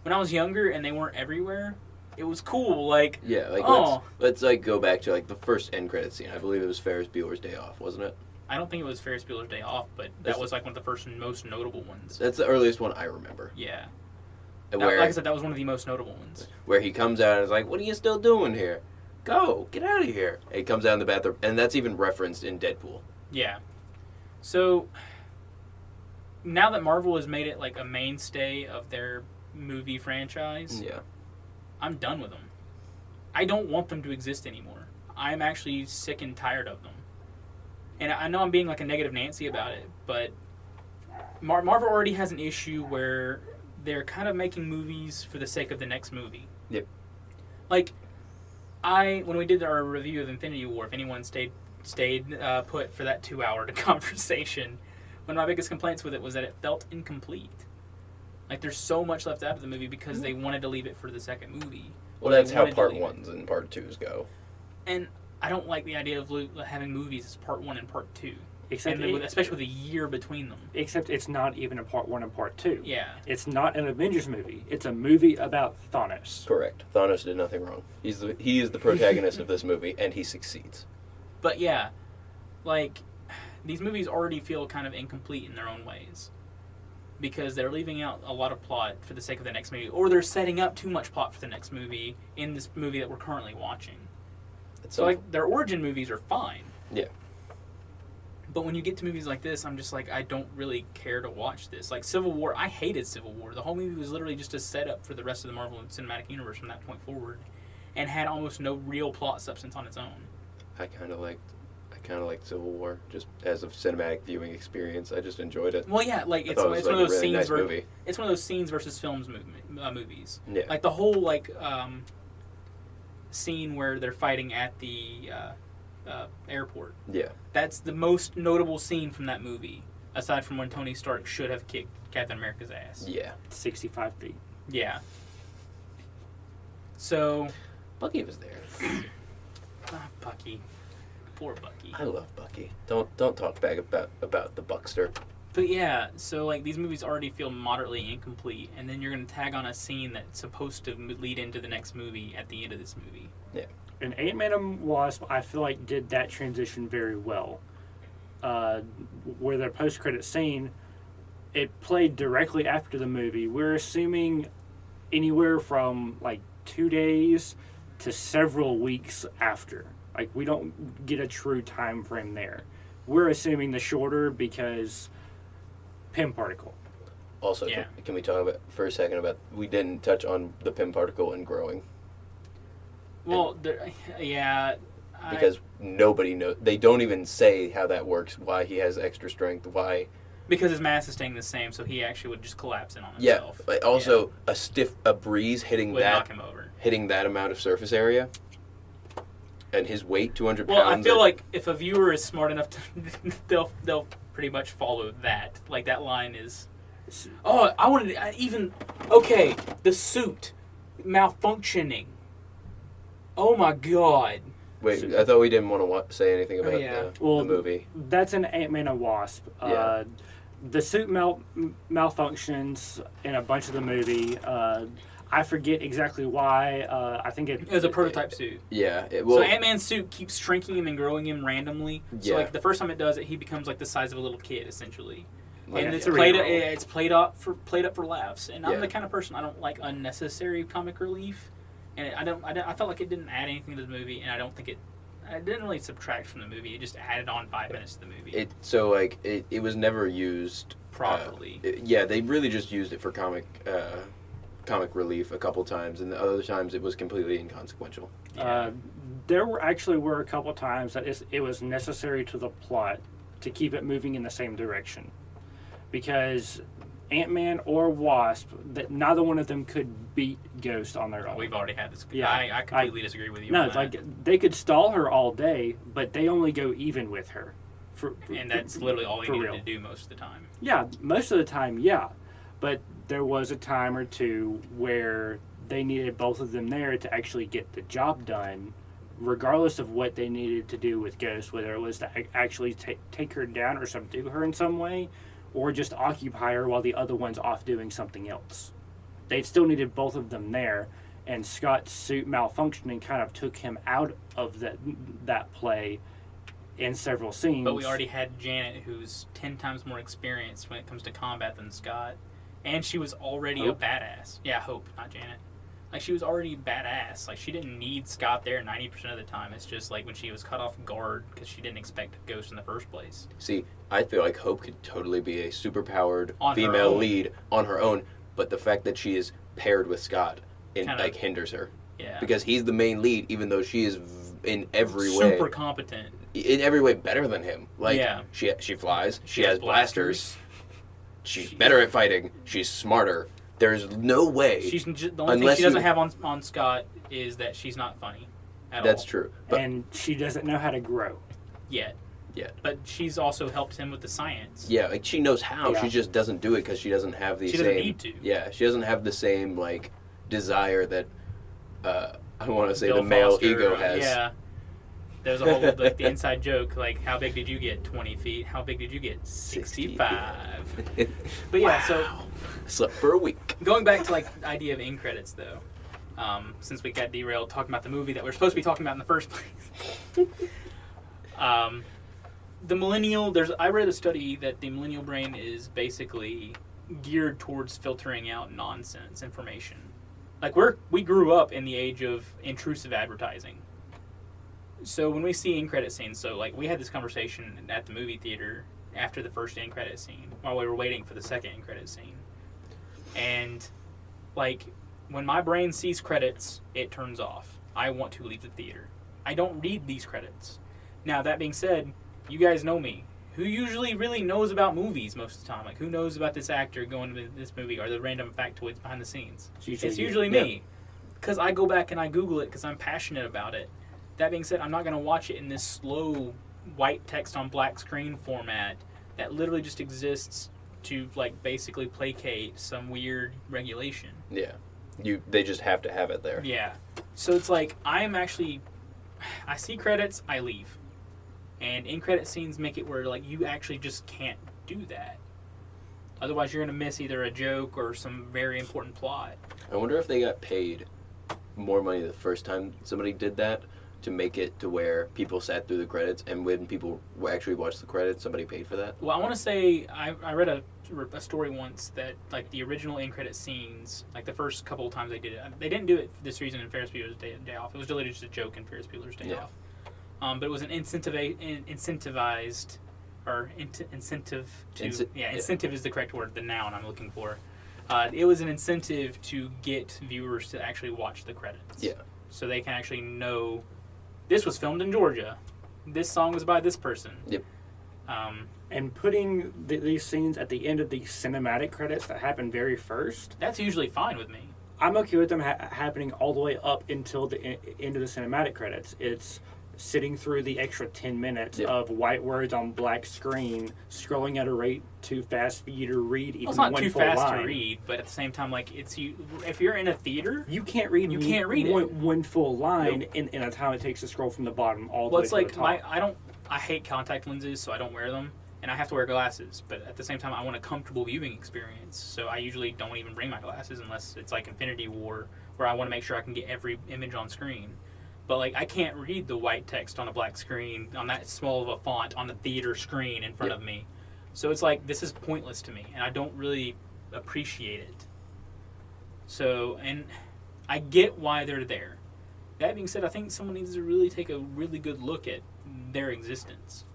When I was younger and they weren't everywhere, it was cool. Let's go back to the first end credit scene. I believe it was Ferris Bueller's Day Off, wasn't it? I don't think it was Ferris Bueller's Day Off, but that was one of the first and most notable ones. That's the earliest one I remember. Yeah. Where, like I said, that was one of the most notable ones. Where he comes out and is like, "What are you still doing here? Go, get out of here." And he comes out in the bathroom, and that's even referenced in Deadpool. Yeah. So, now that Marvel has made it a mainstay of their movie franchise, I'm done with them. I don't want them to exist anymore. I'm actually sick and tired of them. And I know I'm being a negative Nancy about it, but Marvel already has an issue where they're kind of making movies for the sake of the next movie. Yep. When we did our review of Infinity War, if anyone stayed put for that 2-hour conversation, one of my biggest complaints with it was that it felt incomplete. There's so much left out of the movie because they wanted to leave it for the second movie. Well, that's how part 1s and part 2s go. And I don't like the idea of having movies as part 1 and part 2. Especially with a year between them. Except it's not even a part 1 and part 2. Yeah. It's not an Avengers movie. It's a movie about Thanos. Correct. Thanos did nothing wrong. He is the protagonist of this movie, and he succeeds. But yeah, these movies already feel kind of incomplete in their own ways. Because they're leaving out a lot of plot for the sake of the next movie. Or they're setting up too much plot for the next movie in this movie that we're currently watching. So, their origin movies are fine. Yeah. But when you get to movies like this, I'm just I don't really care to watch this. Civil War, I hated Civil War. The whole movie was literally just a setup for the rest of the Marvel Cinematic Universe from that point forward. And had almost no real plot substance on its own. I kind of liked Civil War, just as a cinematic viewing experience. I just enjoyed it. Well, yeah, it's one of those scenes it's one of those scenes versus films movies. Yeah. The whole scene where they're fighting at the airport. Yeah. That's the most notable scene from that movie. aside from when Tony Stark should have kicked Captain America's ass. Yeah. 65 feet. Yeah. So... Bucky was there. Bucky. Poor Bucky. I love Bucky. Don't talk bad about the Buckster. But yeah, so like these movies already feel moderately incomplete, and then you're going to tag on a scene that's supposed to lead into the next movie at the end of this movie. Yeah. And Ant-Man and Wasp, I feel like, did that transition very well. Where their post-credit scene, it played directly after the movie. We're assuming anywhere from like 2 days to several weeks after. Like, we don't get a true time frame there. We're assuming the shorter because Pym particle. Also, Yeah. can we talk about for a second about we didn't touch on the Pym particle and growing? Well, yeah. Because nobody knows. They don't even say how that works. Why he has extra strength. Why? Because his mass is staying the same, so he actually would just collapse in on Yeah. himself. But also, a breeze hitting Would knock that him over. hitting that amount of surface area, and his weight 200 Well, pounds. I feel like if a viewer is smart enough to, they'll pretty much follow that. Like that line is. Oh, I wanted to, even. Okay, the suit malfunctioning. Oh my god. Wait, I thought we didn't want to say anything about yeah. the movie. That's an Ant-Man and Wasp. Yeah. The suit malfunctions in a bunch of the movie. I forget exactly why. I think It was a prototype suit. Yeah. So Ant-Man's suit keeps shrinking him and growing him randomly. So Yeah. like the first time it does it, he becomes like the size of a little kid essentially. Like And a it's three-year-old. played up for laughs. And I'm Yeah. the kind of person I don't like unnecessary comic relief. And I felt like it didn't add anything to the movie, and I don't think it didn't really subtract from the movie. It just added on 5 minutes to the movie. It was never used Properly. They really just used it for comic relief a couple times, and the other times it was completely inconsequential. Yeah. There were a couple times that it was necessary to the plot to keep it moving in the same direction, because Ant-Man or Wasp, that neither one of them could beat Ghost on their own. We've already had this. Yeah. I completely disagree with you. No, on that. like they could stall her all day, but they only go even with her. And that's literally all he for needed real. to do most of the time. Yeah, most of the time, yeah. But there was a time or two where they needed both of them there to actually get the job done, regardless of what they needed to do with Ghost, whether it was to actually take her down or subdue her in some way, or just occupy her while the other one's off doing something else. They still needed both of them there, and Scott's suit malfunctioning kind of took him out of that play in several scenes. But we already had Janet, who's 10 times more experienced when it comes to combat than Scott. And she was already Hope. a badass. Yeah, Hope, not Janet. Like, she was already badass. Like, she didn't need Scott there 90% of the time. It's just, like, when she was cut off guard because she didn't expect a Ghost in the first place. See, I feel like Hope could totally be a superpowered On her female own. lead on her own, but the fact that she is paired with Scott Kinda- hinders her. Yeah. Because he's the main lead, even though she is in every way Super competent. in every way better than him. Like Yeah. she flies, she has has blasters. She's- She's better at fighting. She's smarter. There's no way. The only thing Unless she doesn't you- have on Scott is that she's not funny at all. That's true. But and she doesn't know how to grow. Yet. yeah. But she's also helped him with the science. Yeah, like she knows how. Yeah. She just doesn't do it because she doesn't have the She same. doesn't need to. Yeah, she doesn't have the same like desire that I want to say Bill the male Foster, ego has. Yeah. There's a whole like the inside joke, like how big did you get? 20 feet. How big did you get? 65. But yeah, so Slept for a week. going back to like the idea of end credits though, since we got derailed talking about the movie that we're supposed to be talking about in the first place. The millennial, I read a study that the millennial brain is basically geared towards filtering out nonsense information. Like we grew up in the age of intrusive advertising. So when we see end credit scenes, so like we had this conversation at the movie theater after the first end credit scene while we were waiting for the second end credit scene. And like when my brain sees credits, it turns off. I want to leave the theater. I don't read these credits. Now that being said, you guys know me. Who usually really knows about movies most of the time? Like, who knows about this actor going to this movie or the random factoids behind the scenes? It's usually me. Because I go back and I Google it because I'm passionate about it. That being said, I'm not going to watch it in this slow white text on black screen format that literally just exists to like basically placate some weird regulation. Yeah. They just have to have it there. Yeah. So it's like I see credits, I leave. And in credit scenes make it where like you actually just can't do that. Otherwise you're going to miss either a joke or some very important plot. I wonder if they got paid more money the first time somebody did that to make it to where people sat through the credits, and when people actually watched the credits, somebody paid for that. Well, I want to say I read a story once that like the original end credit scenes, like the first couple of times they did it, they didn't do it this reason in Ferris Bueller's Day Off. It was literally just a joke in Ferris Bueller's Day Off. But it was an incentivized or incentive to incentive is the correct word, the noun I'm looking for. It was an incentive to get viewers to actually watch the credits. Yeah. So they can actually know this was filmed in Georgia. This song was by this person. Yep. And putting these scenes at the end of the cinematic credits that happen very first. That's usually fine with me. I'm okay with them happening all the way up until the end of the cinematic credits. It's sitting through the extra 10 minutes of white words on black screen, scrolling at a rate too fast for you to read even one full line. It's not too fast to read, but at the same time, like if you're in a theater, you can't read. You can't read one full line in a time it takes to scroll from the bottom all the way to the top. Well, it's like I hate contact lenses, so I don't wear them, and I have to wear glasses. But at the same time, I want a comfortable viewing experience, so I usually don't even bring my glasses unless it's like Infinity War, where I want to make sure I can get every image on screen. But like I can't read the white text on a black screen on that small of a font on the theater screen in front of me. So it's like this is pointless to me, and I don't really appreciate it. So, and I get why they're there. That being said, I think someone needs to really take a really good look at their existence.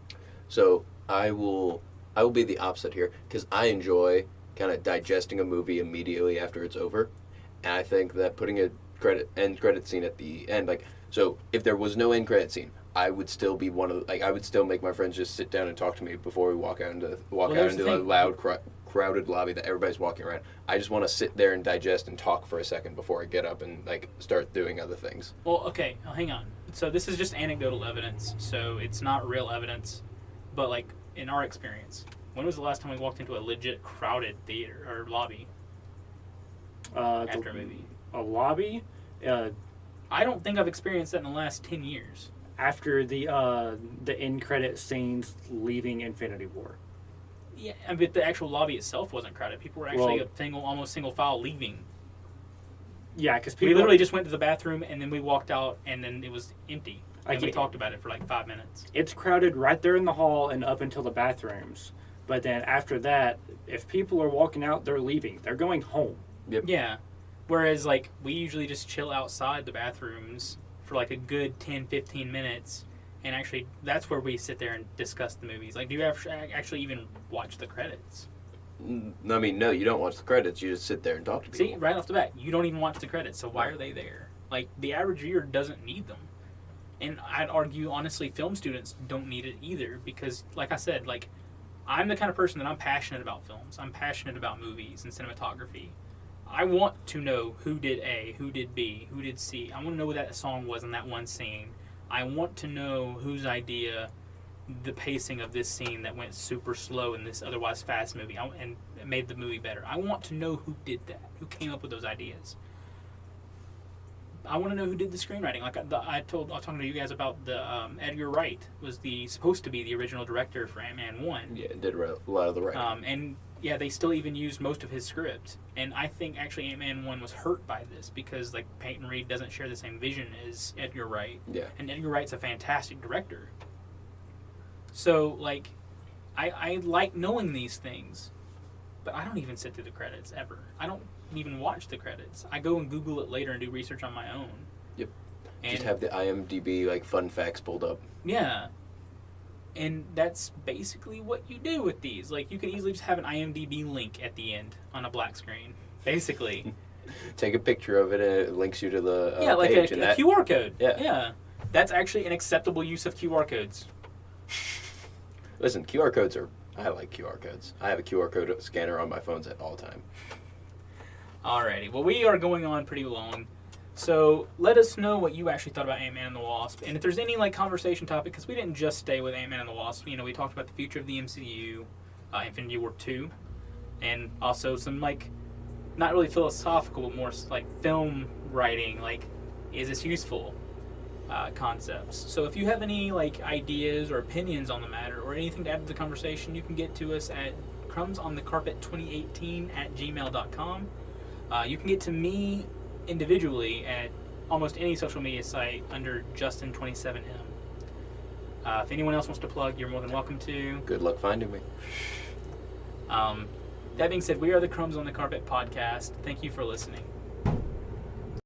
So I will be the opposite here, because I enjoy kind of digesting a movie immediately after it's over, and I think that putting a end credit scene at the end, like. So if there was no end credit scene, I would still be I would still make my friends just sit down and talk to me before we walk out into the loud crowded lobby that everybody's walking around. I just want to sit there and digest and talk for a second before I get up and like start doing other things. Well, okay, hang on. So this is just anecdotal evidence, so it's not real evidence, but like in our experience, when was the last time we walked into a legit crowded theater or lobby after a movie? A lobby? I don't think I've experienced that in the last 10 years. After the end credit scenes leaving Infinity War. Yeah, but the actual lobby itself wasn't crowded. People were actually almost single file leaving. Yeah, because we literally just went to the bathroom and then we walked out and then it was empty. And we talked about it for like 5 minutes. It's crowded right there in the hall and up until the bathrooms. But then after that, if people are walking out, they're leaving. They're going home. Yep. Yeah. Whereas, like, we usually just chill outside the bathrooms for, like, a good 10, 15 minutes. And actually, that's where we sit there and discuss the movies. Like, do you actually even watch the credits? I mean, no, you don't watch the credits. You just sit there and talk to people. See, right off the bat, you don't even watch the credits. So why are they there? Like, the average viewer doesn't need them. And I'd argue, honestly, film students don't need it either. Because, like I said, like, I'm the kind of person that I'm passionate about films. I'm passionate about movies and cinematography. I want to know who did A, who did B, who did C. I want to know what that song was in that one scene. I want to know whose idea the pacing of this scene that went super slow in this otherwise fast movie and made the movie better. I want to know who did that, who came up with those ideas. I want to know who did the screenwriting. Like I was talking to you guys about the Edgar Wright was supposed to be the original director for Ant-Man 1. Yeah, did a lot of the writing. And yeah, they still even used most of his script. And I think actually Ant-Man 1 was hurt by this because like Peyton Reed doesn't share the same vision as Edgar Wright. Yeah. And Edgar Wright's a fantastic director. So like I like knowing these things, but I don't even sit through the credits ever. I don't even watch the credits. I go and Google it later and do research on my own. Yep. And just have the IMDb like fun facts pulled up. Yeah. And that's basically what you do with these. Like, you can easily just have an IMDb link at the end on a black screen. Basically. Take a picture of it and it links you to the like page. a QR code. Yeah. That's actually an acceptable use of QR codes. Listen, I like QR codes. I have a QR code scanner on my phones at all time. Alrighty. Well, we are going on pretty long. So let us know what you actually thought about Ant-Man and the Wasp. And if there's any like conversation topic, because we didn't just stay with Ant-Man and the Wasp. You know, we talked about the future of the MCU. Infinity War 2, and also some like not really philosophical, but more like film writing. Like, is this useful? Concepts. So if you have any like ideas or opinions on the matter or anything to add to the conversation, you can get to us at crumbsonthecarpet2018@gmail.com. You can get to me individually at almost any social media site under Justin27M. If anyone else wants to plug, you're more than welcome to. Good luck finding me. That being said, we are the Crumbs on the Carpet podcast. Thank you for listening.